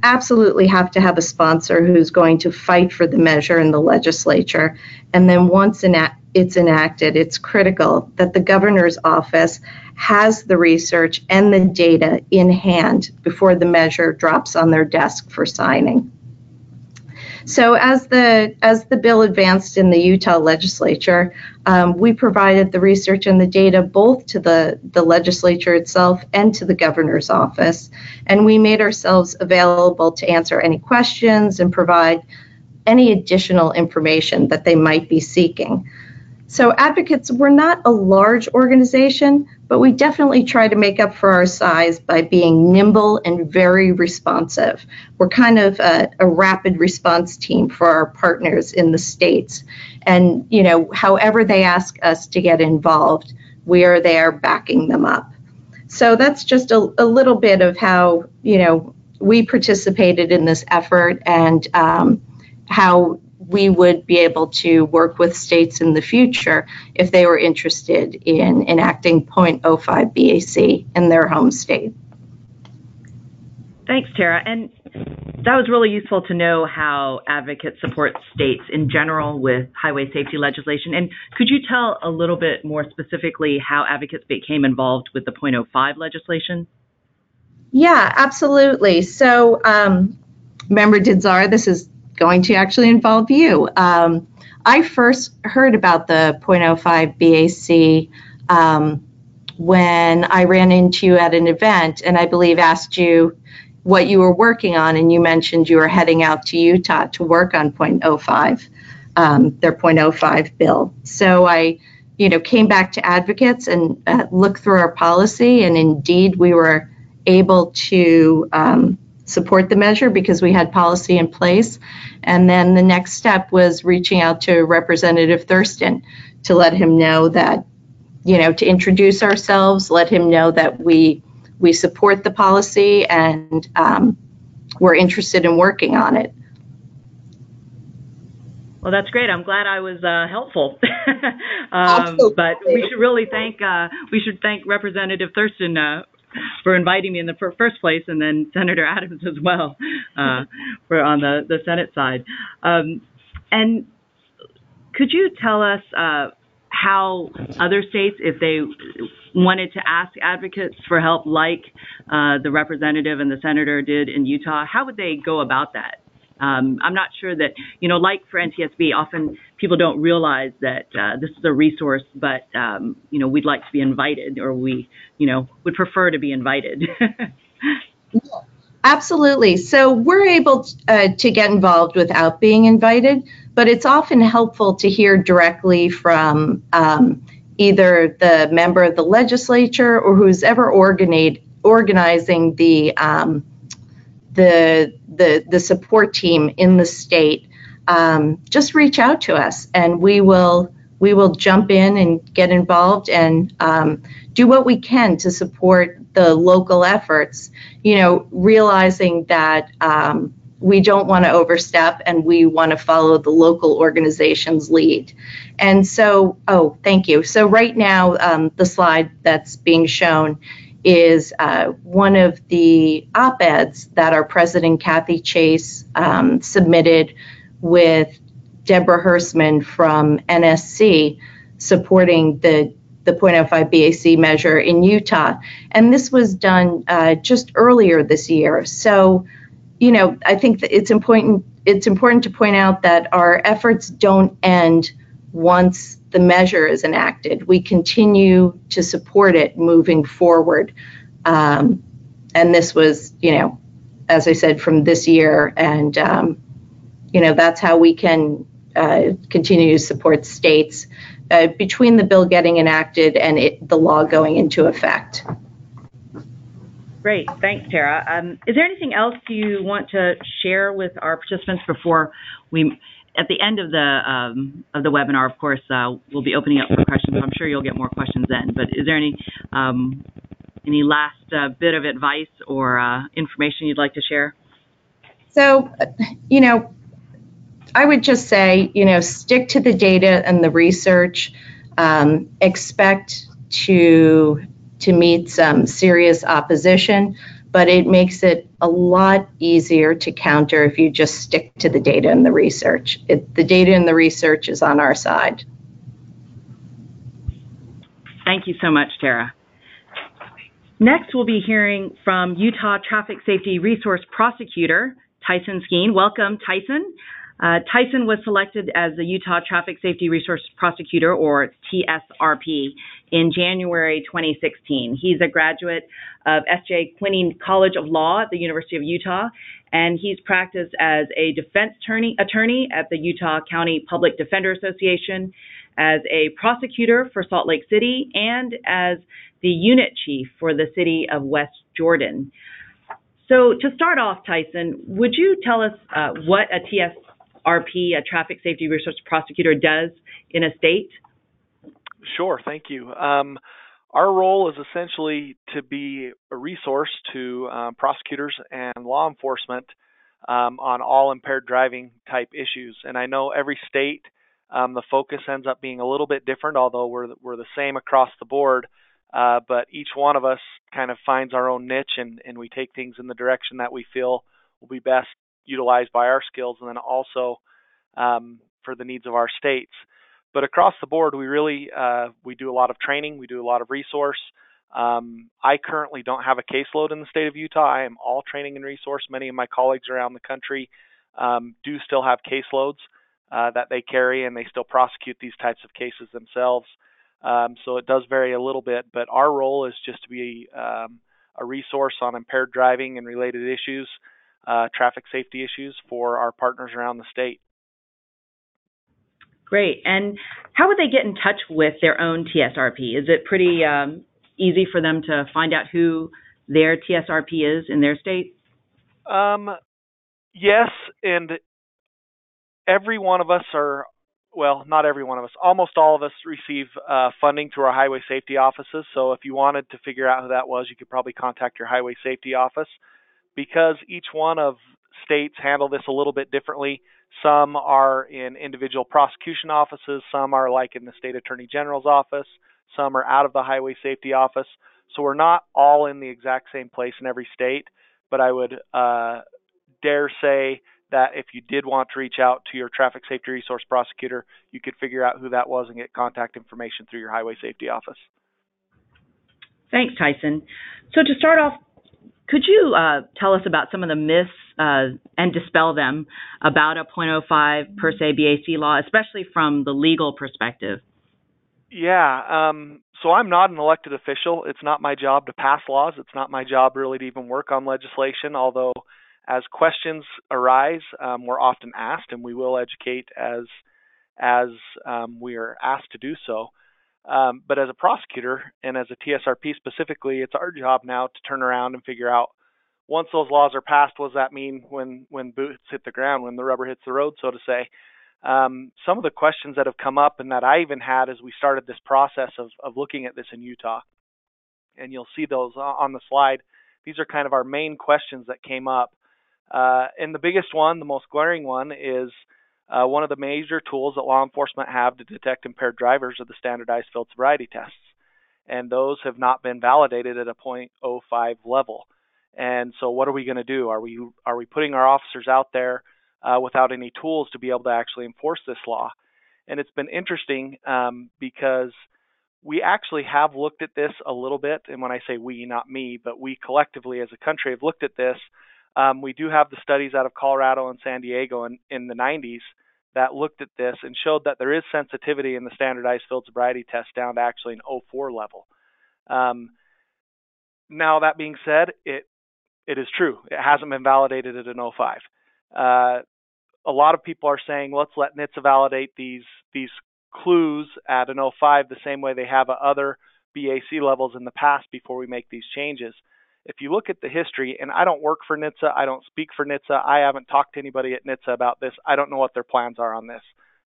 absolutely have to have a sponsor who's going to fight for the measure in the legislature. And then once it's enacted, it's critical that the governor's office has the research and the data in hand before the measure drops on their desk for signing. So as the bill advanced in the Utah legislature, we provided the research and the data both to the legislature itself and to the governor's office, and we made ourselves available to answer any questions and provide any additional information that they might be seeking. So advocates, we're not a large organization, but we definitely try to make up for our size by being nimble and very responsive. We're kind of a rapid response team for our partners in the states. And, however they ask us to get involved, we are there backing them up. So that's just a little bit of how, we participated in this effort and how we would be able to work with states in the future if they were interested in enacting 0.05 BAC in their home state. Thanks, Tara. And that was really useful to know how advocates support states in general with highway safety legislation. And could you tell a little bit more specifically how advocates became involved with the 0.05 legislation? Yeah, absolutely. So, Member Dinzar, this is going to actually involve you. I first heard about the 0.05 BAC when I ran into you at an event, and I believe asked you what you were working on, and you mentioned you were heading out to Utah to work on 0.05, their 0.05 bill. So I, came back to advocates and looked through our policy, and indeed we were able to support the measure because we had policy in place. And then the next step was reaching out to Representative Thurston to let him know that, to introduce ourselves, let him know that we support the policy and we're interested in working on it. Well, that's great. I'm glad I was helpful. But we should thank Representative Thurston for inviting me in the first place, and then Senator Adams as well for on the Senate side. And could you tell us how other states, if they wanted to ask advocates for help like the representative and the senator did in Utah, how would they go about that? I'm not sure that, like for NTSB, often people don't realize that this is a resource, but, we'd like to be invited, or we, would prefer to be invited. Absolutely. So we're able to get involved without being invited, but it's often helpful to hear directly from either the member of the legislature or who's ever organizing the support team in the state. Just reach out to us, and we will jump in and get involved and do what we can to support the local efforts, realizing that we don't want to overstep and we want to follow the local organization's lead. And so, thank you. So right now, the slide that's being shown is one of the op-eds that our President Kathy Chase submitted with Deborah Hersman from NSC supporting the 0.05 BAC measure in Utah. And this was done just earlier this year. So, I think that it's important to point out that our efforts don't end once the measure is enacted. We continue to support it moving forward. And this was, as I said, from this year. And, that's how we can continue to support states between the bill getting enacted and the law going into effect. Great. Thanks, Tara. Is there anything else you want to share with our participants before we, at the end of the webinar, of course, we'll be opening up for questions. I'm sure you'll get more questions then. But is there any last bit of advice or information you'd like to share? So, I would just say, stick to the data and the research. Expect to meet some serious opposition, but it makes it a lot easier to counter if you just stick to the data and the research. The data and the research is on our side. Thank you so much, Tara. Next, we'll be hearing from Utah Traffic Safety Resource Prosecutor, Tyson Skeen. Welcome, Tyson. Tyson was selected as the Utah Traffic Safety Resource Prosecutor, or TSRP, in January 2016. He's a graduate of S.J. Quinney College of Law at the University of Utah, and he's practiced as a defense attorney at the Utah County Public Defender Association, as a prosecutor for Salt Lake City, and as the unit chief for the city of West Jordan. So to start off, Tyson, would you tell us what a TSRP, a Traffic Safety Resource Prosecutor, does in a state? Sure, thank you. Our role is essentially to be a resource to prosecutors and law enforcement on all impaired driving type issues. And I know every state, the focus ends up being a little bit different, although we're the same across the board. But each one of us kind of finds our own niche, and we take things in the direction that we feel will be best utilized by our skills, and then also for the needs of our states. But across the board, we really we do a lot of training, we do a lot of resource. I currently don't have a caseload in the state of Utah. I am all training and resource. Many of my colleagues around the country do still have caseloads that they carry, and they still prosecute these types of cases themselves. So it does vary a little bit, but our role is just to be a resource on impaired driving and related issues, traffic safety issues for our partners around the state. Great. And how would they get in touch with their own TSRP? Is it pretty easy for them to find out who their TSRP is in their state? Yes, and every one of us not every one of us, almost all of us receive funding through our highway safety offices. So if you wanted to figure out who that was, you could probably contact your highway safety office. Because each one of states handle this a little bit differently. Some are in individual prosecution offices, some are like in the state attorney general's office, some are out of the highway safety office. So we're not all in the exact same place in every state, but I would dare say that if you did want to reach out to your traffic safety resource prosecutor, you could figure out who that was and get contact information through your highway safety office. Thanks, Tyson. So to start off, could you tell us about some of the myths and dispel them about a 0.05 per se BAC law, especially from the legal perspective? Yeah, so I'm not an elected official. It's not my job to pass laws. It's not my job really to even work on legislation, although as questions arise, we're often asked, and we will educate as we are asked to do so. But as a prosecutor and as a TSRP specifically, it's our job now to turn around and figure out, once those laws are passed, what does that mean when boots hit the ground, when the rubber hits the road, so to say. Some of the questions that have come up and that I even had as we started this process of looking at this in Utah, and you'll see those on the slide. These are kind of our main questions that came up. And the biggest one, the most glaring one, is one of the major tools that law enforcement have to detect impaired drivers are the standardized field sobriety tests. And those have not been validated at a 0.05 level. And so what are we going to do? Are we putting our officers out there without any tools to be able to actually enforce this law? And it's been interesting because we actually have looked at this a little bit. And when I say we, not me, but we collectively as a country have looked at this. We do have the studies out of Colorado and San Diego in the 90s that looked at this and showed that there is sensitivity in the standardized field sobriety test down to actually an 0.04 level. Now, that being said, it is true. It hasn't been validated at an 0.05. A lot of people are saying, let's let NHTSA validate these clues at an 0.05 the same way they have at other BAC levels in the past before we make these changes. If you look at the history, and I don't work for NHTSA, I don't speak for NHTSA, I haven't talked to anybody at NHTSA about this, I don't know what their plans are on this.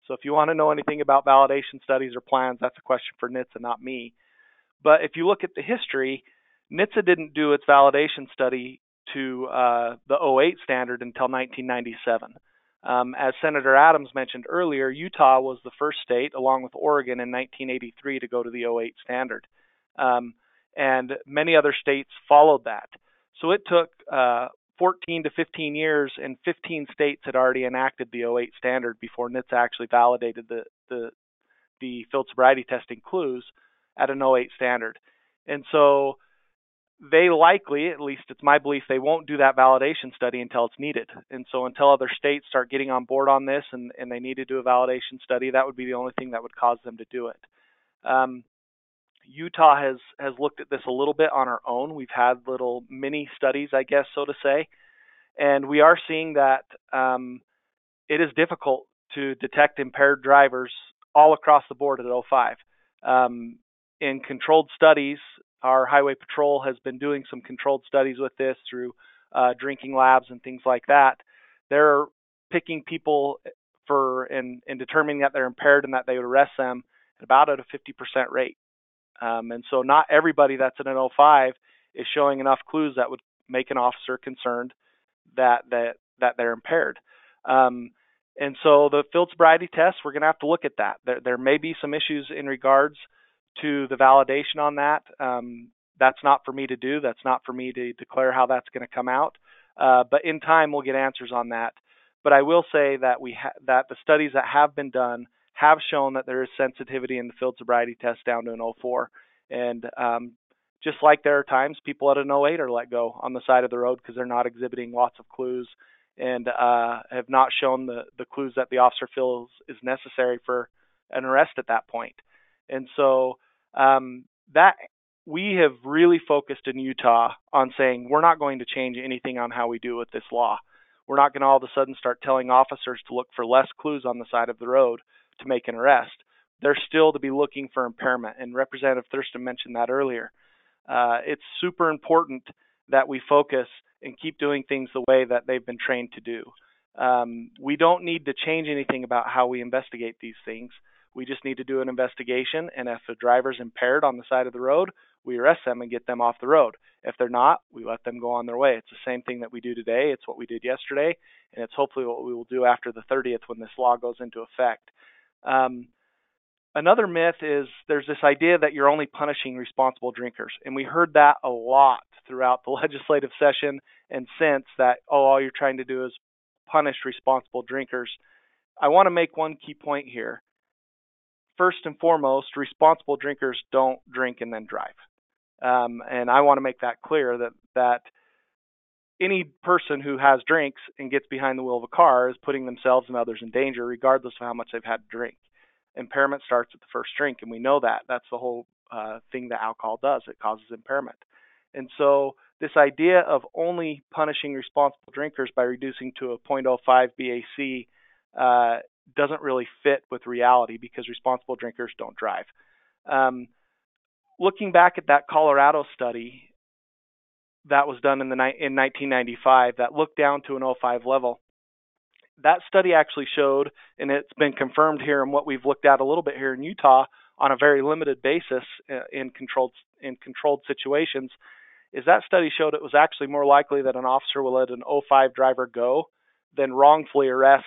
So if you want to know anything about validation studies or plans, that's a question for NHTSA, not me. But if you look at the history, NHTSA didn't do its validation study to the 08 standard until 1997. As Senator Adams mentioned earlier, Utah was the first state, along with Oregon, in 1983 to go to the 08 standard. And many other states followed that. So it took 14 to 15 years, and 15 states had already enacted the 08 standard before NHTSA actually validated the field sobriety testing clues at an 08 standard. And so they likely, at least it's my belief, they won't do that validation study until it's needed. And so until other states start getting on board on this and they need to do a validation study, that would be the only thing that would cause them to do it. Utah has looked at this a little bit on our own. We've had little mini studies, I guess, so to say. And we are seeing that it is difficult to detect impaired drivers all across the board at 0.05. In controlled studies, our Highway Patrol has been doing some controlled studies with this through drinking labs and things like that. They're picking people and determining that they're impaired and that they would arrest them about at a 50% rate. And so not everybody that's at an 0.05 is showing enough clues that would make an officer concerned that they're impaired. And so the field sobriety test, we're going to have to look at that. There may be some issues in regards to the validation on that. That's not for me to do. That's not for me to declare how that's going to come out. But in time, we'll get answers on that. But I will say that that the studies that have been done have shown that there is sensitivity in the field sobriety test down to an 0.04. And just like there are times people at an 0.08 are let go on the side of the road because they're not exhibiting lots of clues and have not shown the clues that the officer feels is necessary for an arrest at that point. And so that we have really focused in Utah on saying we're not going to change anything on how we do with this law. We're not going to all of a sudden start telling officers to look for less clues on the side of the road to make an arrest. They're still to be looking for impairment, and Representative Thurston mentioned that earlier. It's super important that we focus and keep doing things the way that they've been trained to do. We don't need to change anything about how we investigate these things. We just need to do an investigation, and if a driver's impaired on the side of the road, we arrest them and get them off the road. If they're not, we let them go on their way. It's the same thing that we do today. It's what we did yesterday, and it's hopefully what we will do after the 30th when this law goes into effect. Another myth is there's this idea that you're only punishing responsible drinkers, and we heard that a lot throughout the legislative session and since, that, all you're trying to do is punish responsible drinkers. I want to make one key point here. First and foremost, responsible drinkers don't drink and then drive. And I want to make that clear that any person who has drinks and gets behind the wheel of a car is putting themselves and others in danger, regardless of how much they've had to drink. Impairment starts at the first drink, and we know that. That's the whole thing that alcohol does. It causes impairment. And so this idea of only punishing responsible drinkers by reducing to a 0.05 BAC doesn't really fit with reality, because responsible drinkers don't drive. Looking back at that Colorado study that was done in 1995 that looked down to an 0.05 level, that study actually showed, and it's been confirmed here in what we've looked at a little bit here in Utah on a very limited basis in controlled situations, is that study showed it was actually more likely that an officer will let an 0.05 driver go than wrongfully arrest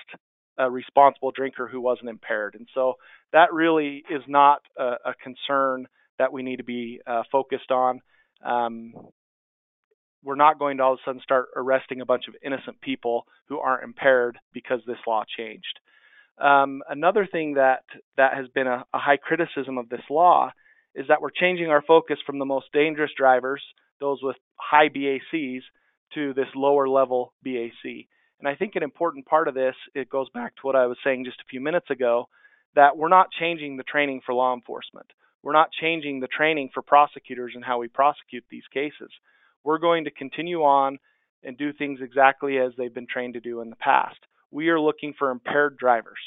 a responsible drinker who wasn't impaired. And so that really is not a concern that we need to be focused on. We're not going to all of a sudden start arresting a bunch of innocent people who aren't impaired because this law changed. Another thing that has been a high criticism of this law is that we're changing our focus from the most dangerous drivers, those with high BACs, to this lower level BAC. And I think an important part of this, it goes back to what I was saying just a few minutes ago, that we're not changing the training for law enforcement. We're not changing the training for prosecutors and how we prosecute these cases. We're going to continue on and do things exactly as they've been trained to do in the past. We are looking for impaired drivers.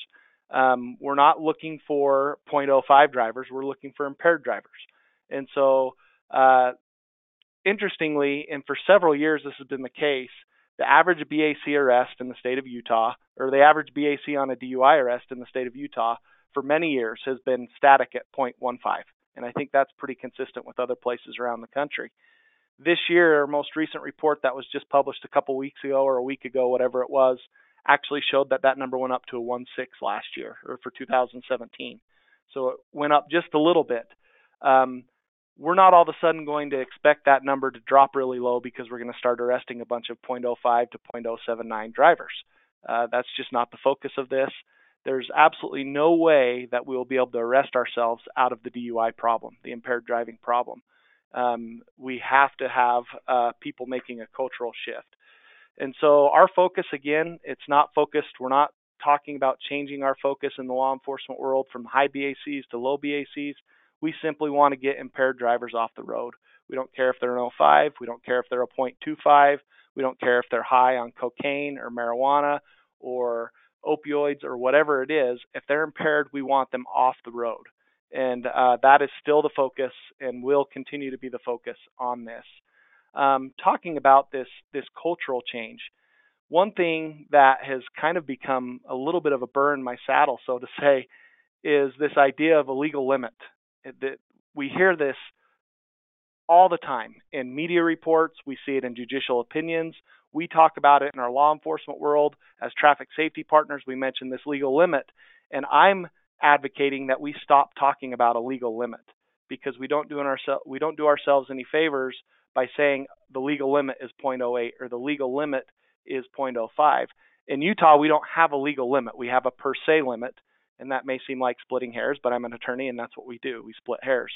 We're not looking for 0.05 drivers. We're looking for impaired drivers. And so, interestingly, and for several years this has been the case, the average BAC arrest in the state of Utah, or the average BAC on a DUI arrest in the state of Utah for many years has been static at 0.15. And I think that's pretty consistent with other places around the country. This year, our most recent report that was just published a couple weeks ago or a week ago, whatever it was, actually showed that number went up to a 1.6 last year, or for 2017. So it went up just a little bit. We're not all of a sudden going to expect that number to drop really low because we're going to start arresting a bunch of 0.05 to 0.079 drivers. That's just not the focus of this. There's absolutely no way that we'll be able to arrest ourselves out of the DUI problem, the impaired driving problem. We have to have people making a cultural shift. And so our focus, again, it's not focused. We're not talking about changing our focus in the law enforcement world from high BACs to low BACs. We simply want to get impaired drivers off the road. We don't care if they're an 0.05. We don't care if they're a 0.25. We don't care if they're high on cocaine or marijuana or opioids or whatever it is. If they're impaired, we want them off the road. And that is still the focus and will continue to be the focus on this. Talking about this cultural change, one thing that has kind of become a little bit of a burr in my saddle, so to say, is this idea of a legal limit. We hear this all the time in media reports. We see it in judicial opinions. We talk about it in our law enforcement world as traffic safety partners. We mention this legal limit, and I'm advocating that we stop talking about a legal limit, because we don't do ourselves any favors by saying the legal limit is 0.08 or the legal limit is 0.05. In Utah, we don't have a legal limit. We have a per se limit, and that may seem like splitting hairs, but I'm an attorney, and that's what we do. We split hairs.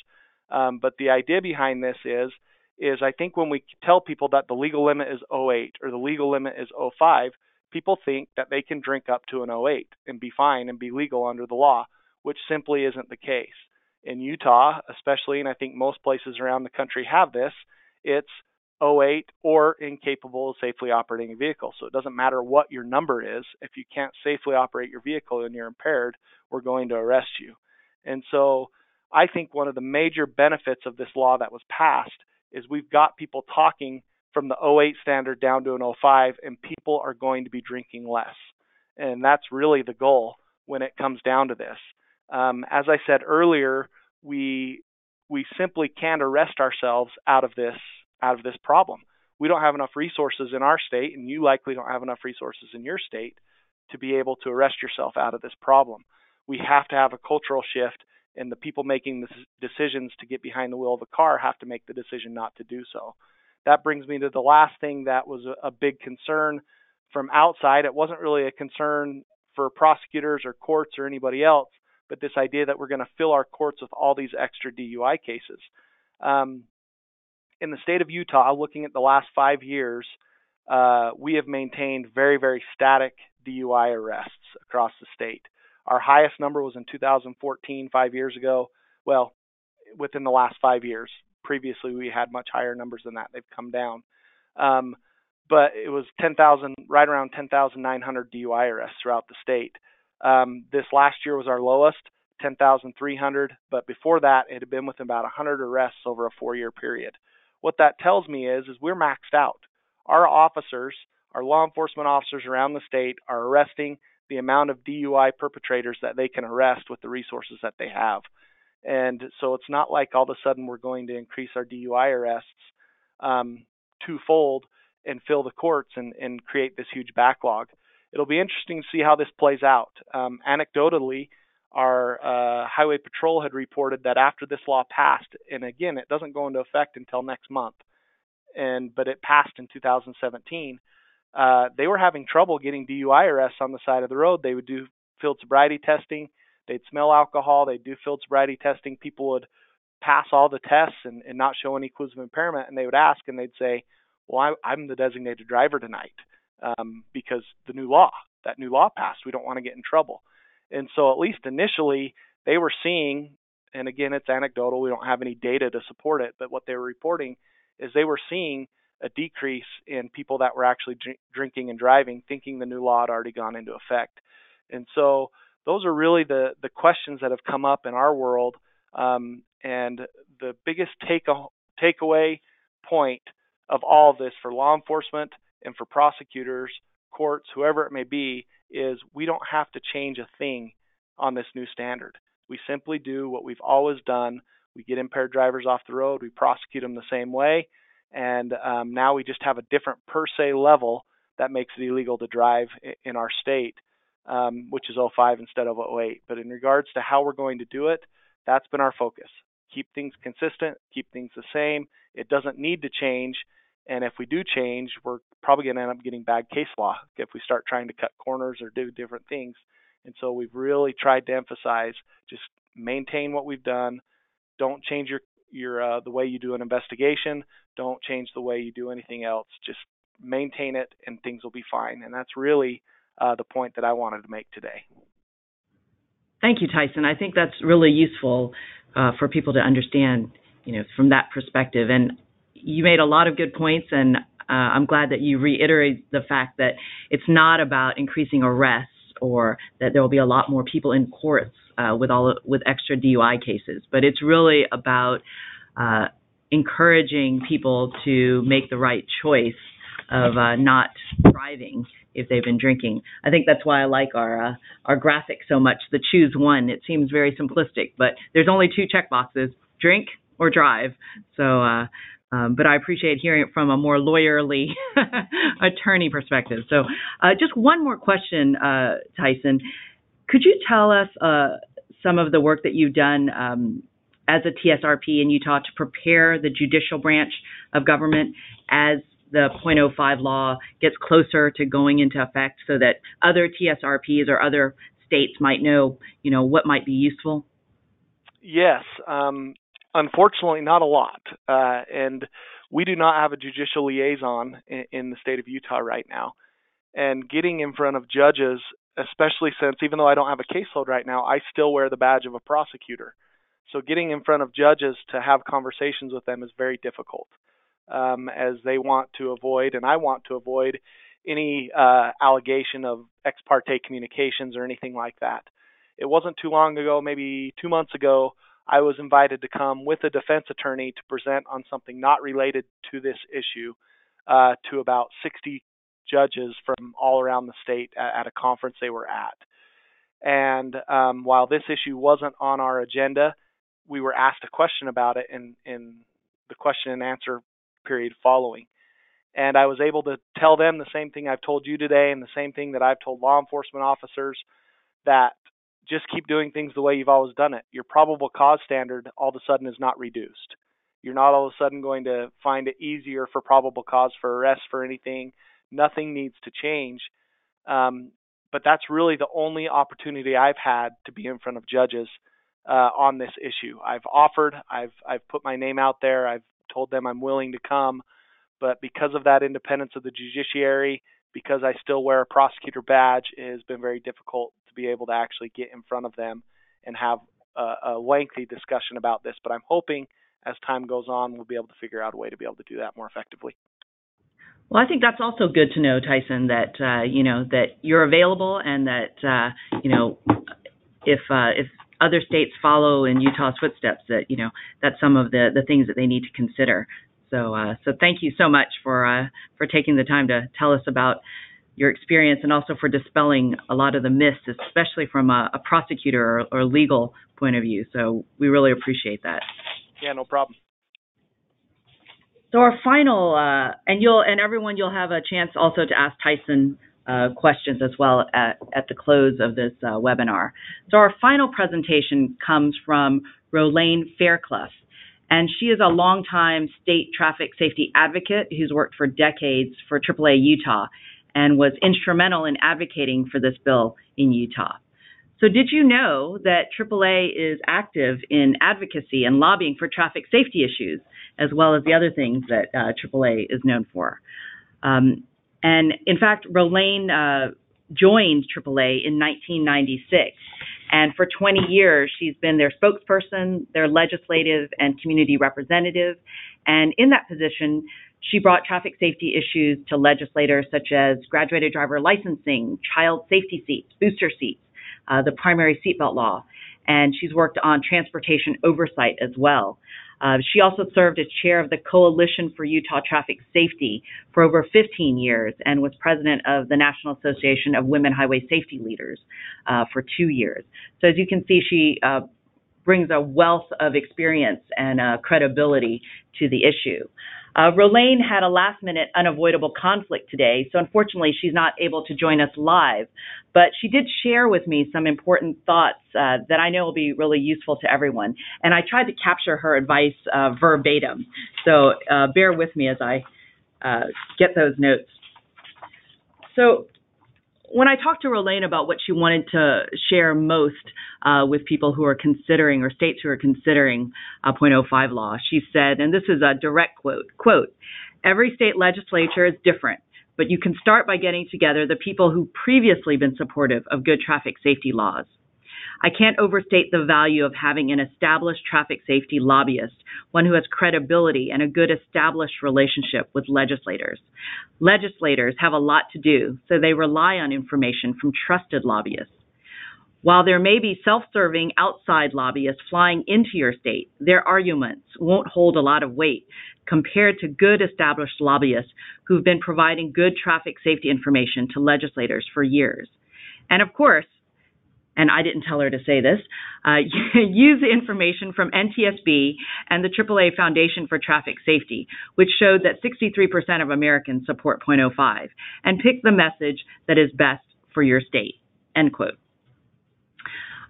But the idea behind this is I think when we tell people that the legal limit is 0.08 or the legal limit is 0.05, people think that they can drink up to an 0.08 and be fine and be legal under the law, which simply isn't the case. In Utah, especially, and I think most places around the country have this, it's 0.08 or incapable of safely operating a vehicle. So it doesn't matter what your number is. If you can't safely operate your vehicle and you're impaired, we're going to arrest you. And so I think one of the major benefits of this law that was passed is we've got people talking from the '08 standard down to an '05, and people are going to be drinking less. And that's really the goal when it comes down to this. As I said earlier, we simply can't arrest ourselves out of this problem. We don't have enough resources in our state, and you likely don't have enough resources in your state to be able to arrest yourself out of this problem. We have to have a cultural shift, and the people making the decisions to get behind the wheel of a car have to make the decision not to do so. That brings me to the last thing that was a big concern from outside. It wasn't really a concern for prosecutors or courts or anybody else, but this idea that we're going to fill our courts with all these extra DUI cases. In the state of Utah, looking at the last 5 years, we have maintained very, very static DUI arrests across the state. Our highest number was in 2014, 5 years ago. Well, within the last 5 years. Previously, we had much higher numbers than that. They've come down. But it was 10,000, right around 10,900 DUI arrests throughout the state. This last year was our lowest, 10,300. But before that, it had been with about 100 arrests over a 4-year period. What that tells me is we're maxed out. Our officers, our law enforcement officers around the state are arresting the amount of DUI perpetrators that they can arrest with the resources that they have. And so it's not like all of a sudden we're going to increase our DUI arrests twofold and fill the courts and create this huge backlog. It'll be interesting to see how this plays out. Anecdotally, our Highway Patrol had reported that after this law passed, and again, it doesn't go into effect until next month, but it passed in 2017, they were having trouble getting DUI arrests on the side of the road. They would do field sobriety testing. They'd smell alcohol. They'd do field sobriety testing. People would pass all the tests and not show any clues of impairment, and they would ask, and they'd say, well, I'm the designated driver tonight because that new law passed. We don't want to get in trouble. And so at least initially they were seeing, and again, it's anecdotal, we don't have any data to support it, but what they were reporting is they were seeing a decrease in people that were actually drinking and driving, thinking the new law had already gone into effect. And so those are really the questions that have come up in our world. And the biggest takeaway point of all of this for law enforcement and for prosecutors, courts, whoever it may be, is we don't have to change a thing on this new standard. We simply do what we've always done. We get impaired drivers off the road. We prosecute them the same way. And now we just have a different per se level that makes it illegal to drive in our state, which is 05 instead of 08. But in regards to how we're going to do it, that's been our focus. Keep things consistent, keep things the same. It doesn't need to change. And if we do change, we're probably going to end up getting bad case law if we start trying to cut corners or do different things. And so we've really tried to emphasize just maintain what we've done. Don't change your the way you do an investigation. Don't change the way you do anything else. Just maintain it and things will be fine. And that's really the point that I wanted to make today. Thank you, Tyson. I think that's really useful for people to understand, from that perspective. And you made a lot of good points, and I'm glad that you reiterate the fact that it's not about increasing arrests or that there will be a lot more people in courts with extra DUI cases, but it's really about encouraging people to make the right choice of not driving if they've been drinking. I think that's why I like our graphic so much, the choose one. It seems very simplistic, but there's only 2 check boxes, drink or drive. So, but I appreciate hearing it from a more lawyerly attorney perspective. So just one more question, Tyson. Could you tell us some of the work that you've done as a TSRP in Utah to prepare the judicial branch of government as the .05 law gets closer to going into effect so that other TSRPs or other states might know, what might be useful? Yes. Unfortunately, not a lot. And we do not have a judicial liaison in the state of Utah right now. And getting in front of judges, especially since even though I don't have a caseload right now, I still wear the badge of a prosecutor. So getting in front of judges to have conversations with them is very difficult, as they want to avoid, and I want to avoid, any allegation of ex parte communications or anything like that. It wasn't too long ago, maybe 2 months ago, I was invited to come with a defense attorney to present on something not related to this issue, to about 60 judges from all around the state at a conference they were at. And while this issue wasn't on our agenda, we were asked a question about it in the question and answer period following. And I was able to tell them the same thing I've told you today and the same thing that I've told law enforcement officers, that just keep doing things the way you've always done it. Your probable cause standard all of a sudden is not reduced. You're not all of a sudden going to find it easier for probable cause for arrest for anything. Nothing needs to change. But that's really the only opportunity I've had to be in front of judges on this issue. I've offered, I've put my name out there, I've told them I'm willing to come, but because of that independence of the judiciary, because I still wear a prosecutor badge, it has been very difficult to be able to actually get in front of them and have a lengthy discussion about this. But I'm hoping as time goes on, we'll be able to figure out a way to be able to do that more effectively. Well, I think that's also good to know, Tyson, that that you're available, and that if other states follow in Utah's footsteps, that that's some of the things that they need to consider. So thank you so much for taking the time to tell us about your experience, and also for dispelling a lot of the myths, especially from a prosecutor or legal point of view. So we really appreciate that. Yeah, no problem. So our final, and everyone, you'll have a chance also to ask Tyson questions as well at the close of this webinar. So our final presentation comes from Rolane Fairclough, and she is a longtime state traffic safety advocate who's worked for decades for AAA Utah and was instrumental in advocating for this bill in Utah. So did you know that AAA is active in advocacy and lobbying for traffic safety issues, as well as the other things that AAA is known for? And in fact, Rolane joined AAA in 1996. And for 20 years, she's been their spokesperson, their legislative and community representative. And in that position, she brought traffic safety issues to legislators such as graduated driver licensing, child safety seats, booster seats, the primary seatbelt law, and she's worked on transportation oversight as well. She also served as chair of the Coalition for Utah Traffic Safety for over 15 years and was president of the National Association of Women Highway Safety Leaders for 2 years. So as you can see, she brings a wealth of experience and credibility to the issue. Rolane had a last-minute unavoidable conflict today, so unfortunately she's not able to join us live, but she did share with me some important thoughts that I know will be really useful to everyone, and I tried to capture her advice verbatim, so bear with me as I get those notes. So when I talked to Rolane about what she wanted to share most with people who are considering, or states who are considering a 0.05 law, she said, and this is a direct quote, "Every state legislature is different, but you can start by getting together the people who previously been supportive of good traffic safety laws. I can't overstate the value of having an established traffic safety lobbyist, one who has credibility and a good established relationship with legislators. Legislators have a lot to do, so they rely on information from trusted lobbyists. While there may be self-serving outside lobbyists flying into your state, their arguments won't hold a lot of weight compared to good established lobbyists who've been providing good traffic safety information to legislators for years. And of course," and I didn't tell her to say this, "use the information from NTSB and the AAA Foundation for Traffic Safety, which showed that 63% of Americans support 0.05, and pick the message that is best for your state," end quote.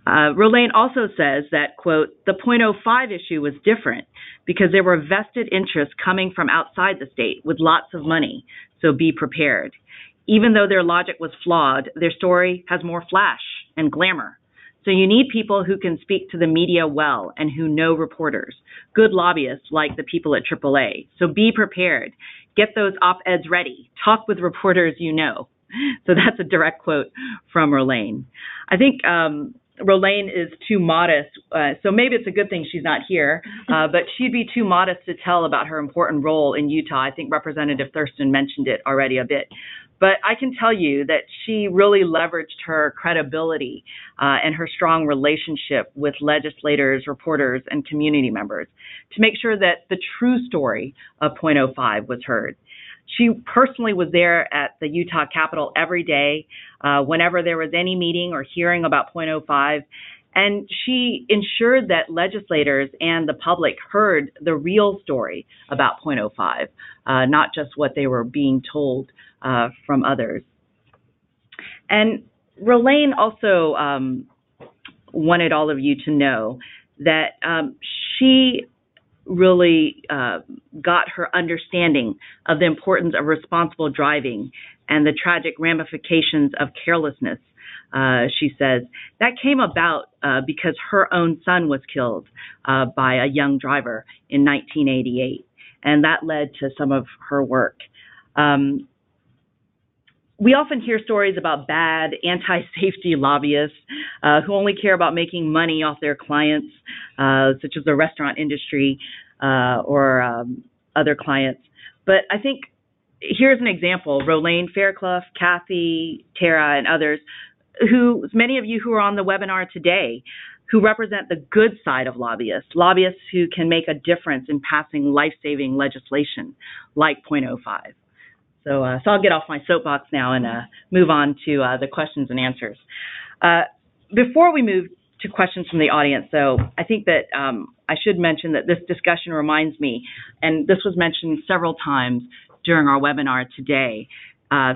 Rolane also says that, quote, "The 0.05 issue was different because there were vested interests coming from outside the state with lots of money, so be prepared. Even though their logic was flawed, their story has more flash and glamour. So you need people who can speak to the media well and who know reporters, good lobbyists like the people at AAA. So be prepared. Get those op-eds ready. Talk with reporters you know." So that's a direct quote from Rolane. I think Rolane is too modest, so maybe it's a good thing she's not here, but she'd be too modest to tell about her important role in Utah. I think Representative Thurston mentioned it already a bit. But I can tell you that she really leveraged her credibility and her strong relationship with legislators, reporters, and community members to make sure that the true story of 0.05 was heard. She personally was there at the Utah Capitol every day, whenever there was any meeting or hearing about 0.05. And she ensured that legislators and the public heard the real story about 0.05, not just what they were being told from others. And Rolane also wanted all of you to know that she really got her understanding of the importance of responsible driving and the tragic ramifications of carelessness. She says that came about because her own son was killed by a young driver in 1988, and that led to some of her work. We often hear stories about bad anti-safety lobbyists who only care about making money off their clients, such as the restaurant industry or other clients. But I think here's an example: Rolane Fairclough, Kathy, Tara, and others, many of you who are on the webinar today, who represent the good side of lobbyists who can make a difference in passing life-saving legislation like 0.05. So I'll get off my soapbox now and move on to the questions and answers. Before we move to questions from the audience, though, I think that I should mention that this discussion reminds me, and this was mentioned several times during our webinar today,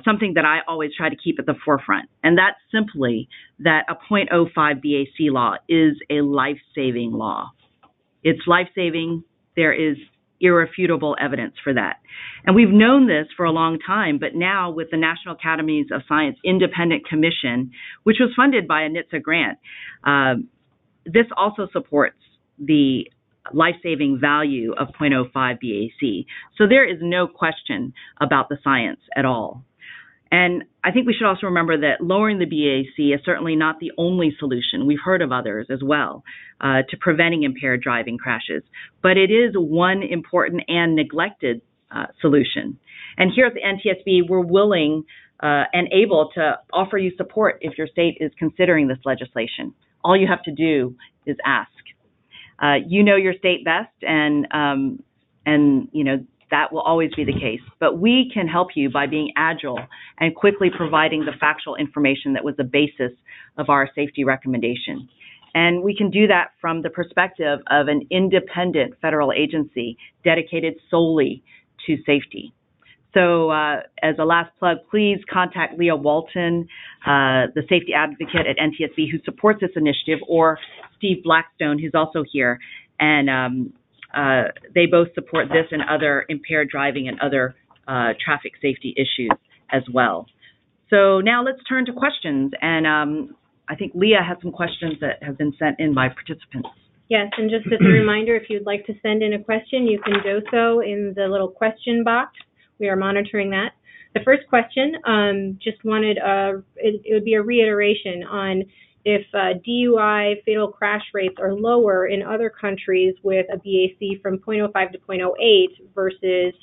something that I always try to keep at the forefront, and that's simply that a 0.05 BAC law is a life-saving law. It's life-saving. There is irrefutable evidence for that. And we've known this for a long time, but now with the National Academies of Science Independent Commission, which was funded by a NHTSA grant, this also supports the life-saving value of 0.05 BAC. So there is no question about the science at all. And I think we should also remember that lowering the BAC is certainly not the only solution. We've heard of others as well to preventing impaired driving crashes. But it is one important and neglected solution. And here at the NTSB, we're willing and able to offer you support if your state is considering this legislation. All you have to do is ask. You know your state best, and you know, that will always be the case. But we can help you by being agile and quickly providing the factual information that was the basis of our safety recommendation. And we can do that from the perspective of an independent federal agency dedicated solely to safety. So as a last plug, please contact Leah Walton, the safety advocate at NTSB who supports this initiative, or Steve Blackstone, who's also here. And they both support this and other impaired driving and other traffic safety issues as well. So now let's turn to questions. And I think Leah has some questions that have been sent in by participants. Yes, and just as a reminder, if you'd like to send in a question, you can do so in the little question box. We are monitoring that. The first question, just wanted, it would be a reiteration on if DUI fatal crash rates are lower in other countries with a BAC from 0.05 to 0.08 versus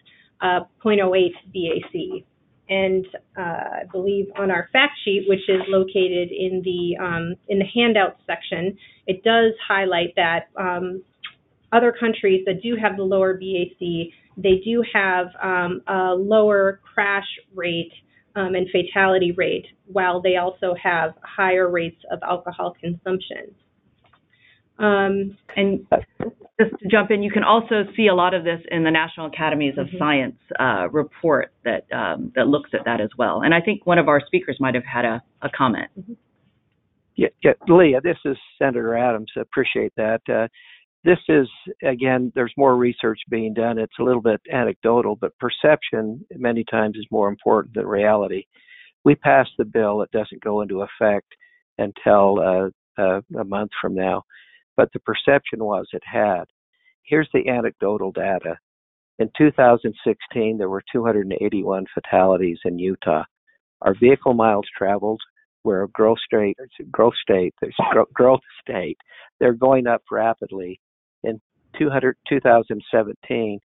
0.08 BAC. And I believe on our fact sheet, which is located in the handout section, it does highlight that other countries that do have the lower BAC, they do have a lower crash rate and fatality rate, while they also have higher rates of alcohol consumption. And just to jump in, you can also see a lot of this in the National Academies of Science report that looks at that as well. And I think one of our speakers might have had a comment. Yeah, Leah, this is Senator Adams. I appreciate that. This is, again, there's more research being done. It's a little bit anecdotal, but perception many times is more important than reality. We passed the bill. It doesn't go into effect until a month from now. But the perception was it had. Here's the anecdotal data. In 2016, there were 281 fatalities in Utah. Our vehicle miles traveled, we're a growth state. They're going up rapidly. In 2017,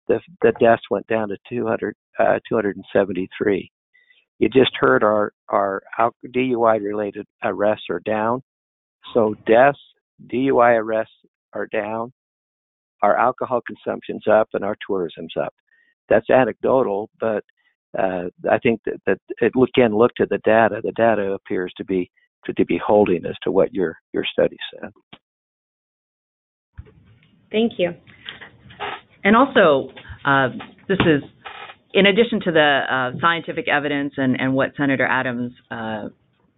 the deaths went down to 273. You just heard our DUI-related arrests are down. So deaths, DUI arrests are down. Our alcohol consumption's up and our tourism's up. that's anecdotal, but I think that it can look to the data. The data appears to be holding as to what your study said. Thank you. And also, this is in addition to the scientific evidence and what Senator Adams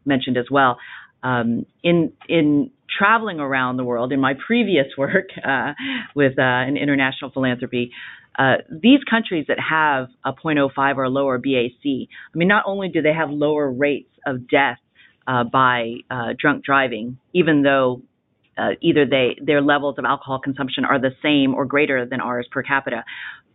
mentioned as well. In traveling around the world, in my previous work with an international philanthropy, these countries that have a 0.05 or lower BAC, I mean, not only do they have lower rates of death by drunk driving, even though either their levels of alcohol consumption are the same or greater than ours per capita,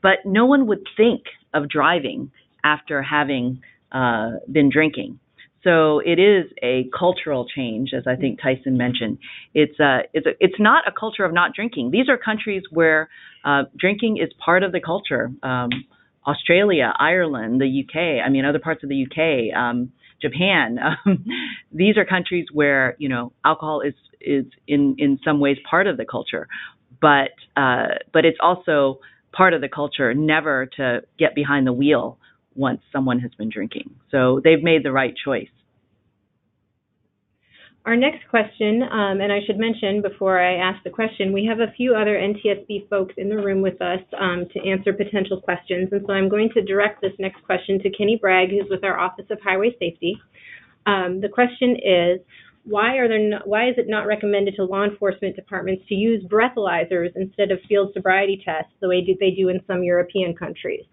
but no one would think of driving after having been drinking. So it is a cultural change, as I think Tyson mentioned. It's not a culture of not drinking. These are countries where drinking is part of the culture. Australia, Ireland, the UK, I mean, other parts of the UK, Japan. These are countries where, alcohol is in some ways part of the culture, but it's also part of the culture never to get behind the wheel once someone has been drinking. So they've made the right choice. Our next question, and I should mention before I ask the question, we have a few other NTSB folks in the room with us to answer potential questions. And so I'm going to direct this next question to Kenny Bragg, who's with our Office of Highway Safety. The question is, why is it not recommended to law enforcement departments to use breathalyzers instead of field sobriety tests the way they do in some European countries?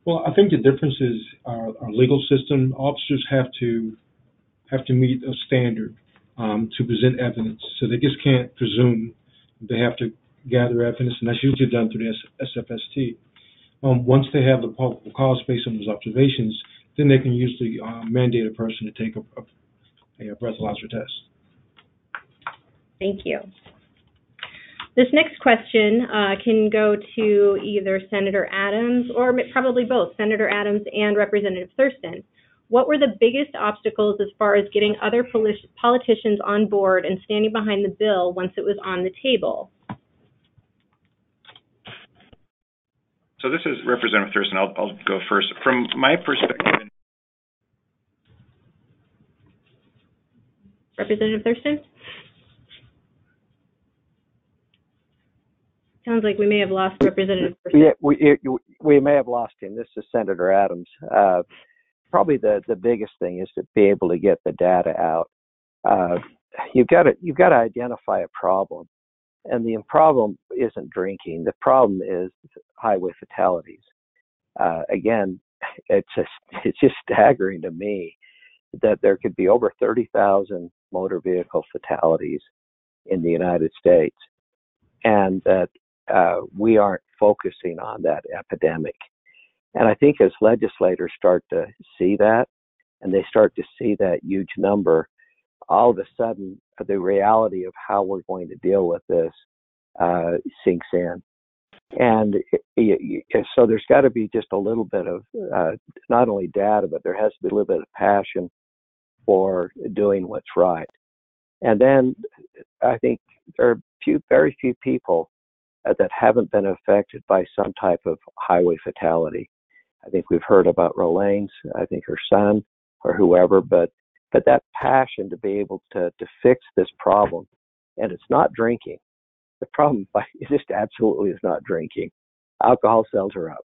Well, I think the difference is our legal system. Officers have to meet a standard to present evidence, so they just can't presume. They have to gather evidence, and that's usually done through the SFST. Once they have the probable cause based on those observations, then they can usually mandate a person to take a breathalyzer test. Thank you. This next question can go to either Senator Adams or probably both Senator Adams and Representative Thurston. What were the biggest obstacles as far as getting other politicians on board and standing behind the bill once it was on the table? So this is Representative Thurston. I'll go first. From my perspective, Representative Thurston? Sounds like we may have lost Representative Thurston. Yeah, we may have lost him. This is Senator Adams. Probably the biggest thing is to be able to get the data out. You've got to identify a problem, and the problem isn't drinking. The problem is highway fatalities. Again, it's just staggering to me that there could be over 30,000 motor vehicle fatalities in the United States, and that we aren't focusing on that epidemic. And I think as legislators start to see that, and they start to see that huge number, all of a sudden the reality of how we're going to deal with this sinks in. And so there's got to be just a little bit of not only data, but there has to be a little bit of passion for doing what's right. And then I think there are very few people that haven't been affected by some type of highway fatality. I think we've heard about Rolaine's, I think her son or whoever, but that passion to be able to fix this problem. And it's not drinking. The problem just absolutely is not drinking. Alcohol sales are up.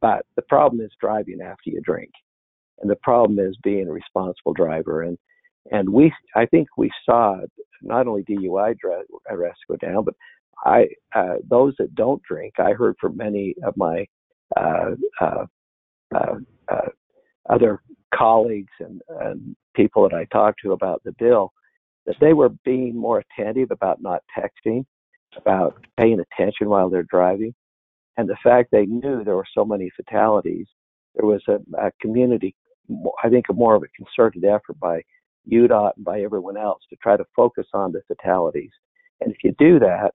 But the problem is driving after you drink. And the problem is being a responsible driver. And I think we saw not only DUI arrests go down, but those that don't drink, I heard from many of my other colleagues and people that I talked to about the bill, that they were being more attentive about not texting, about paying attention while they're driving. And the fact they knew there were so many fatalities, there was a community, I think more of a concerted effort by UDOT and by everyone else to try to focus on the fatalities. And if you do that,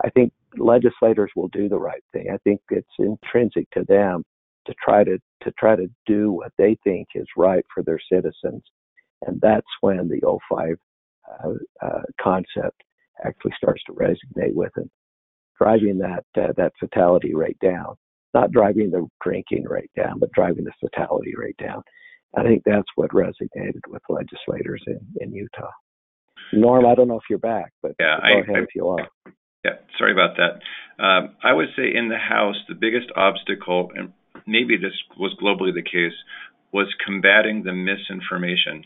I think legislators will do the right thing. I think it's intrinsic to them to try to do what they think is right for their citizens, and that's when the 0.05 concept actually starts to resonate with them, driving that fatality rate down. not driving the drinking rate down, but driving the fatality rate down. I think that's what resonated with legislators in Utah. Norm, I don't know if you're back, but yeah, go ahead if you are. Yeah, sorry about that. I would say in the House, the biggest obstacle, and maybe this was globally the case, was combating the misinformation.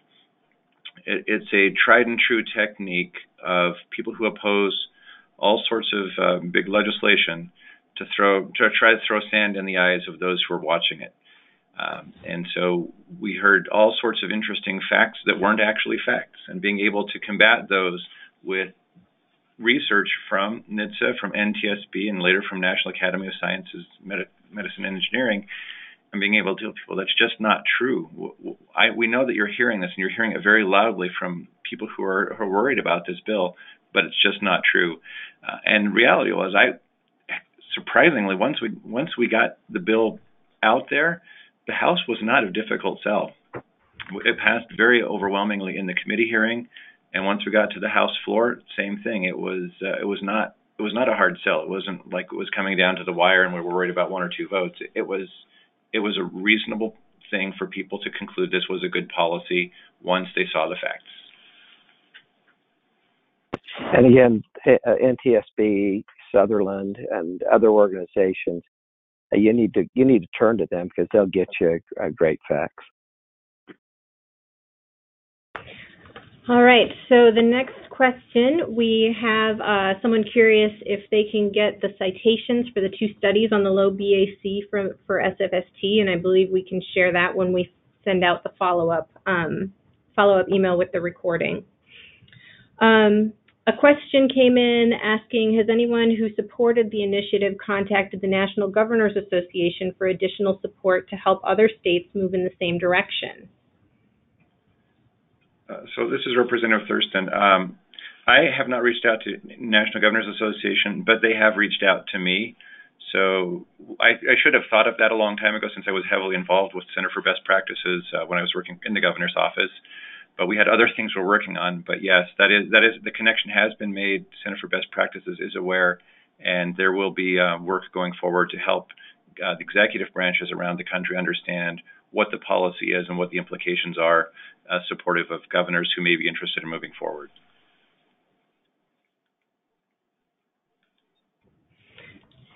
It's a tried and true technique of people who oppose all sorts of big legislation to try to throw sand in the eyes of those who are watching it. And so we heard all sorts of interesting facts that weren't actually facts, and being able to combat those with research from NHTSA, from NTSB, and later from National Academy of Sciences, Medicine and Engineering, and being able to tell people that's just not true. We know that you're hearing this, and you're hearing it very loudly from people who are worried about this bill, but it's just not true. And reality was, surprisingly, once we got the bill out there, the House was not a difficult sell. It passed very overwhelmingly in the committee hearing, and once we got to the House floor, same thing. It was not a hard sell. It wasn't like it was coming down to the wire and we were worried about one or two votes. It was a reasonable thing for people to conclude this was a good policy once they saw the facts. And again, NTSB, Sutherland, and other organizations, you need to turn to them because they'll get you great facts. All right, so the next question, we have someone curious if they can get the citations for the two studies on the low BAC for SFST, and I believe we can share that when we send out the follow-up email with the recording. A question came in asking, has anyone who supported the initiative contacted the National Governors Association for additional support to help other states move in the same direction? So this is Representative Thurston. I have not reached out to National Governors Association, but they have reached out to me. So I should have thought of that a long time ago, since I was heavily involved with Center for Best Practices when I was working in the governor's office. But we had other things we're working on. But yes, that is the connection has been made. Center for Best Practices is aware, and there will be work going forward to help the executive branches around the country understand what the policy is and what the implications are, supportive of governors who may be interested in moving forward.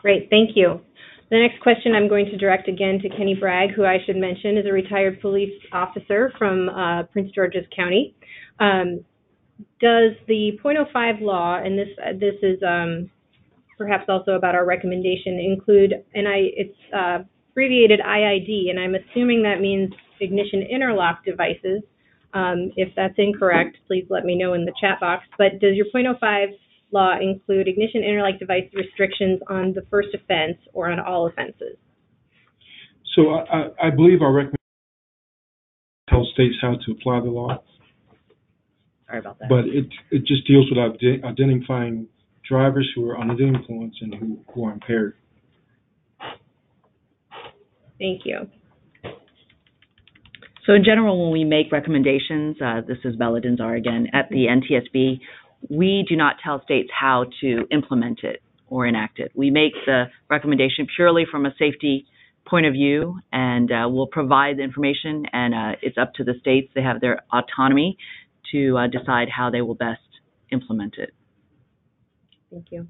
Great, thank you. The next question I'm going to direct again to Kenny Bragg, who I should mention is a retired police officer from Prince George's County. Does the 0.05 law, and this is perhaps also about our recommendation, include, and it's abbreviated IID, and I'm assuming that means ignition interlock devices. If that's incorrect, please let me know in the chat box. But does your 0.05 law include ignition interlock device restrictions on the first offense or on all offenses? So I believe our recommendation tells states how to apply the law. Sorry about that. But it just deals with identifying drivers who are under the influence and who are impaired. Thank you. So in general, when we make recommendations, this is Bella Denzar again, at the NTSB, we do not tell states how to implement it or enact it. We make the recommendation purely from a safety point of view, and we'll provide the information, and it's up to the states. They have their autonomy to decide how they will best implement it. Thank you.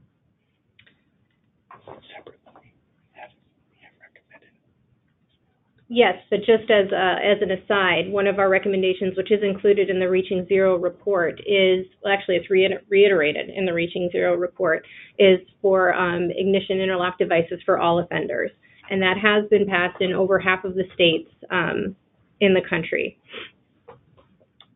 Yes, but just as an aside, one of our recommendations, which is included in the Reaching Zero report, is, well, actually it's reiterated in the Reaching Zero report, is for ignition interlock devices for all offenders. And that has been passed in over half of the states in the country.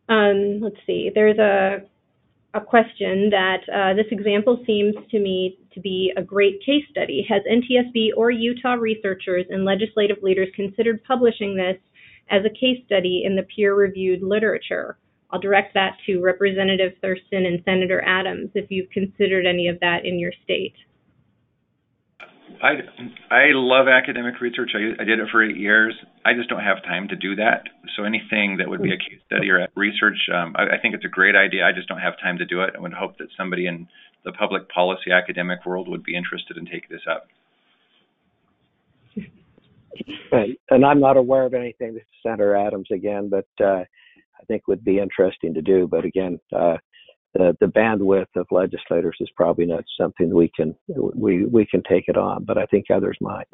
Let's see, there's a question that this example seems to me to be a great case study. Has NTSB or Utah researchers and legislative leaders considered publishing this as a case study in the peer-reviewed literature? I'll direct that to Representative Thurston and Senator Adams if you've considered any of that in your state. I love academic research. I did it for 8 years. I just don't have time to do that. So anything that would be a case study or research, I think it's a great idea. I just don't have time to do it. I would hope that somebody in the public policy academic world would be interested in taking this up. And I'm not aware of anything that Senator Adams again, but I think would be interesting to do. But again, the bandwidth of legislators is probably not something we can take it on. But I think others might.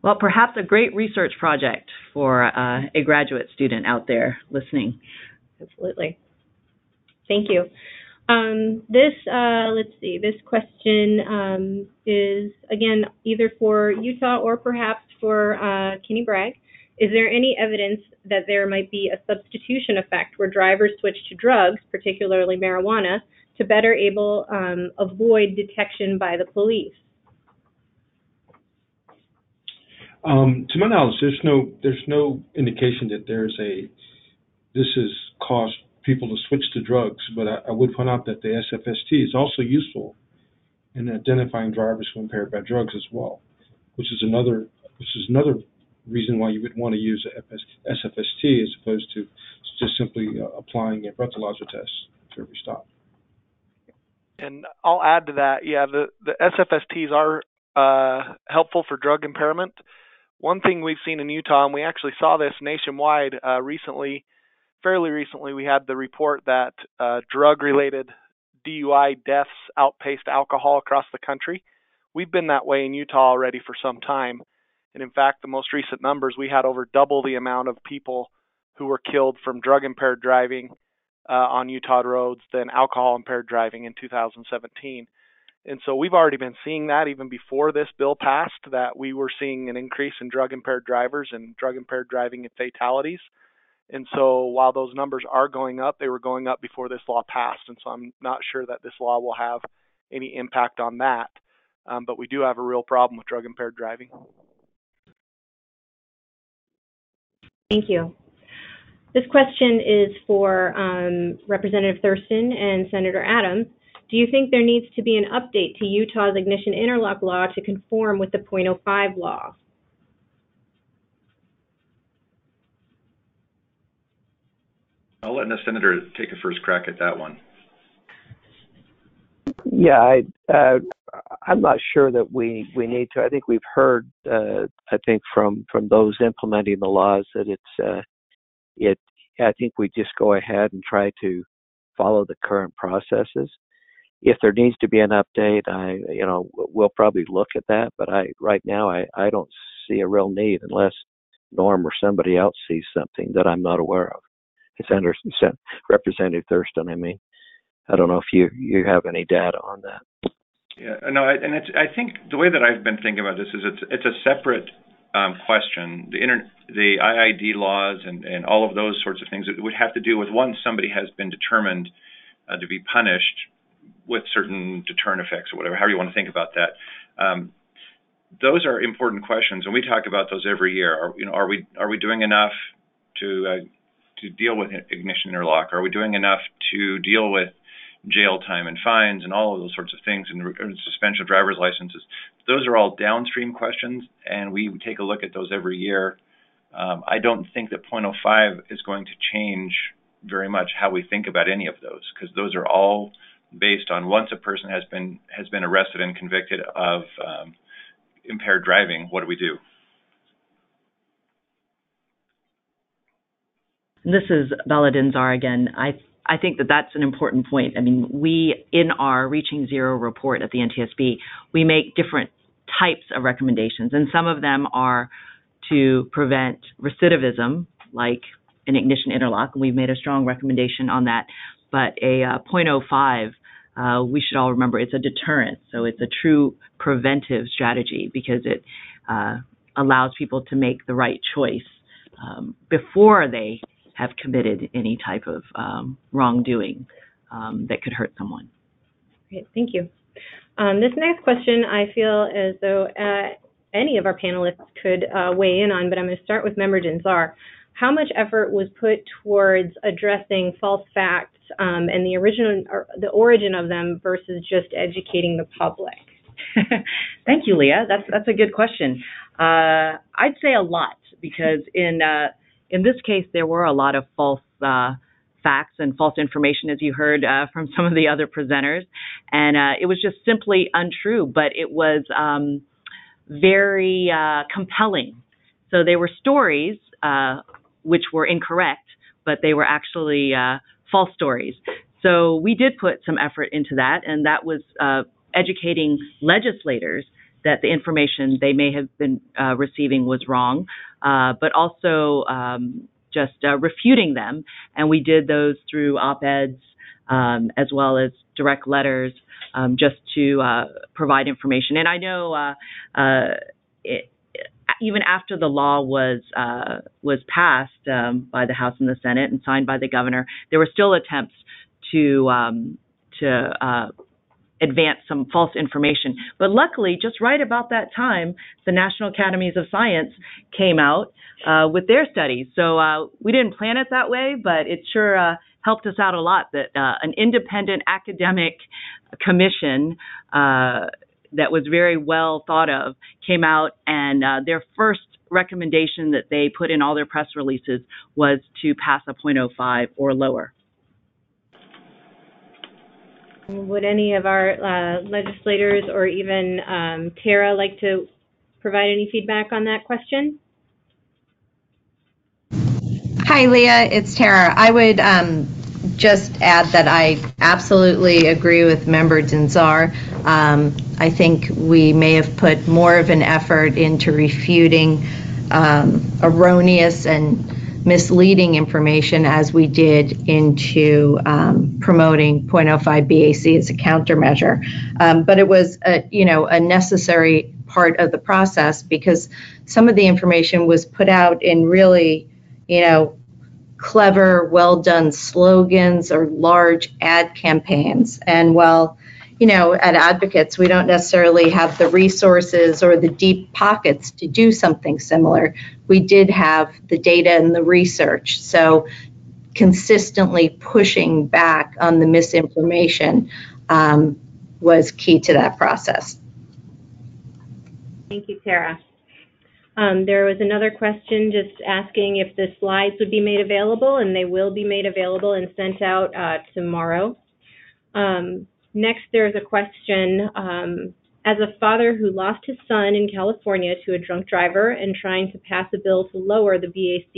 Well, perhaps a great research project for a graduate student out there listening. Absolutely. Thank you. Let's see, this question is, again, either for Utah or perhaps for Kenny Bragg. Is there any evidence that there might be a substitution effect where drivers switch to drugs, particularly marijuana, to better avoid detection by the police? To my knowledge, there's no indication that this has caused people to switch to drugs, but I would point out that the SFST is also useful in identifying drivers who are impaired by drugs as well, which is another reason why you would want to use a SFST as opposed to just simply applying a breathalyzer test to every stop. And I'll add to that, the SFSTs are helpful for drug impairment. One thing we've seen in Utah, and we actually saw this nationwide fairly recently, we had the report that drug-related DUI deaths outpaced alcohol across the country. We've been that way in Utah already for some time. And in fact, the most recent numbers, we had over double the amount of people who were killed from drug-impaired driving on Utah roads than alcohol-impaired driving in 2017. And so we've already been seeing that even before this bill passed, that we were seeing an increase in drug-impaired drivers and drug-impaired driving and fatalities. And so while those numbers are going up, they were going up before this law passed. And so I'm not sure that this law will have any impact on that. But we do have a real problem with drug-impaired driving. Thank you. This question is for Representative Thurston and Senator Adams. Do you think there needs to be an update to Utah's ignition interlock law to conform with the 0.05 law? I'll let the Senator take a first crack at that one. Yeah, I'm not sure that we need to. I think we've heard, I think from those implementing the laws that I think we just go ahead and try to follow the current processes. If there needs to be an update, we'll probably look at that. But right now, I don't see a real need unless Norm or somebody else sees something that I'm not aware of. Representative Thurston, I don't know if you have any data on that. Yeah, no, I think the way that I've been thinking about this is it's a separate question. The IID laws and all of those sorts of things, it would have to do with once somebody has been determined to be punished with certain deterrent effects or whatever, however you want to think about that. Those are important questions, and we talk about those every year. Are we doing enough to deal with ignition interlock? Are we doing enough to deal with jail time and fines and all of those sorts of things and suspension of driver's licenses? Those are all downstream questions, and we take a look at those every year. I don't think that 0.05 is going to change very much how we think about any of those, because those are all based on once a person has been arrested and convicted of impaired driving, what do we do? This is Bella Dinzar again. I think that that's an important point. We, in our Reaching Zero report at the NTSB, we make different types of recommendations, and some of them are to prevent recidivism, like an ignition interlock, and we've made a strong recommendation on that. But a 0.05, we should all remember, it's a deterrent, so it's a true preventive strategy because it allows people to make the right choice before they have committed any type of wrongdoing that could hurt someone. Great, thank you. This next question, I feel as though any of our panelists could weigh in on, but I'm going to start with Member Dinzar. How much effort was put towards addressing false facts and the origin of them versus just educating the public? Thank you, Leah. That's a good question. I'd say a lot, because in this case, there were a lot of false facts and false information, as you heard from some of the other presenters. And it was just simply untrue, but it was very compelling. So they were stories which were incorrect, but they were actually false stories. So we did put some effort into that, and that was educating legislators that the information they may have been receiving was wrong, but also just refuting them. And we did those through op-eds as well as direct letters just to provide information. And I know even after the law was passed by the House and the Senate and signed by the governor, there were still attempts to advance some false information. But luckily, just right about that time, the National Academies of Science came out with their studies. So we didn't plan it that way, but it sure helped us out a lot that an independent academic commission that was very well thought of came out, and their first recommendation that they put in all their press releases was to pass a 0.05 or lower. Would any of our legislators or even Tara like to provide any feedback on that question? Hi, Leah. It's Tara. I would just add that I absolutely agree with Member Denzar. I think we may have put more of an effort into refuting erroneous and misleading information as we did into promoting 0.05 BAC as a countermeasure. But it was a necessary part of the process because some of the information was put out in really, clever, well-done slogans or large ad campaigns. And while, at Advocates, we don't necessarily have the resources or the deep pockets to do something similar, we did have the data and the research. So consistently pushing back on the misinformation was key to that process. Thank you, Tara. There was another question just asking if the slides would be made available, and they will be made available and sent out tomorrow. Next, there's a question. As a father who lost his son in California to a drunk driver and trying to pass a bill to lower the BAC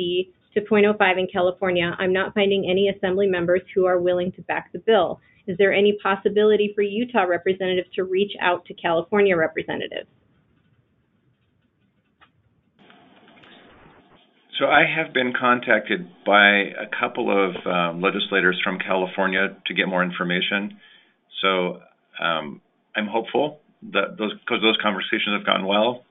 to 0.05 in California, I'm not finding any assembly members who are willing to back the bill. Is there any possibility for Utah representatives to reach out to California representatives? So I have been contacted by a couple of legislators from California to get more information. So I'm hopeful that because those conversations have gone well,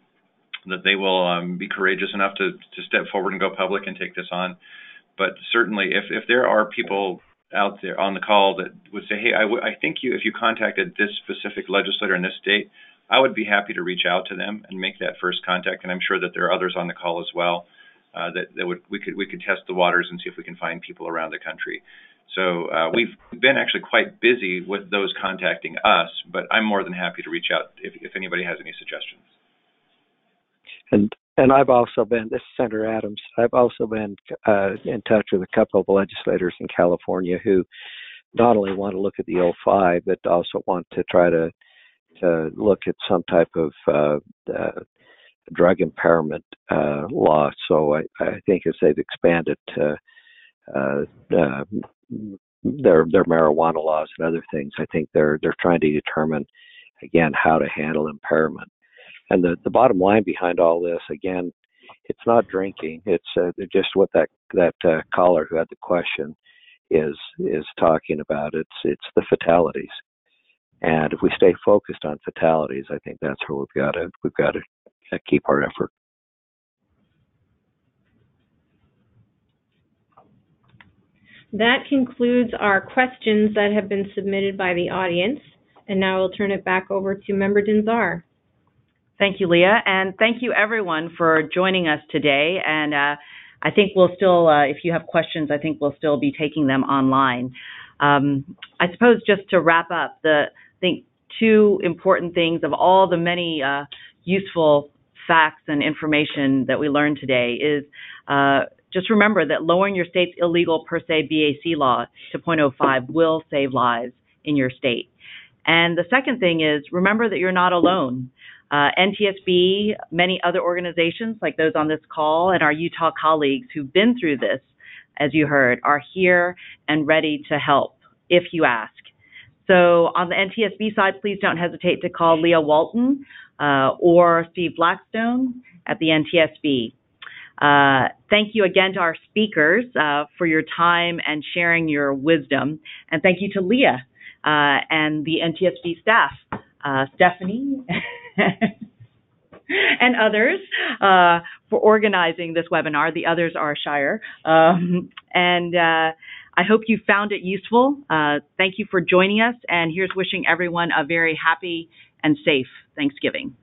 that they will be courageous enough to step forward and go public and take this on. But certainly, if there are people out there on the call that would say, hey, I think if you contacted this specific legislator in this state, I would be happy to reach out to them and make that first contact. And I'm sure that there are others on the call as well. We could test the waters and see if we can find people around the country. So we've been actually quite busy with those contacting us, but I'm more than happy to reach out if anybody has any suggestions. And I've also been, this is Senator Adams, I've also been in touch with a couple of legislators in California who not only want to look at the 05, but also want to try to look at some type of drug impairment law. So I think as they've expanded their marijuana laws and other things, I think they're trying to determine again how to handle impairment. And the bottom line behind all this, again, it's not drinking. It's just what that caller who had the question is talking about. It's the fatalities. And if we stay focused on fatalities, I think that's where we've got to keep our effort. That concludes our questions that have been submitted by the audience. And now I'll turn it back over to Member Denzar. Thank you, Leah, and thank you everyone for joining us today. And I think we'll still, if you have questions, I think we'll still be taking them online. I suppose just to wrap up, I think two important things of all the many useful facts and information that we learned today is just remember that lowering your state's illegal per se BAC law to 0.05 will save lives in your state. And the second thing is remember that you're not alone. NTSB, many other organizations like those on this call, and our Utah colleagues who've been through this, as you heard, are here and ready to help if you ask. So on the NTSB side, please don't hesitate to call Leah Walton or Steve Blackstone at the NTSB. Thank you again to our speakers for your time and sharing your wisdom. And thank you to Leah and the NTSB staff, Stephanie and others for organizing this webinar. The others are Shire. I hope you found it useful. Thank you for joining us. And here's wishing everyone a very happy and safe Thanksgiving.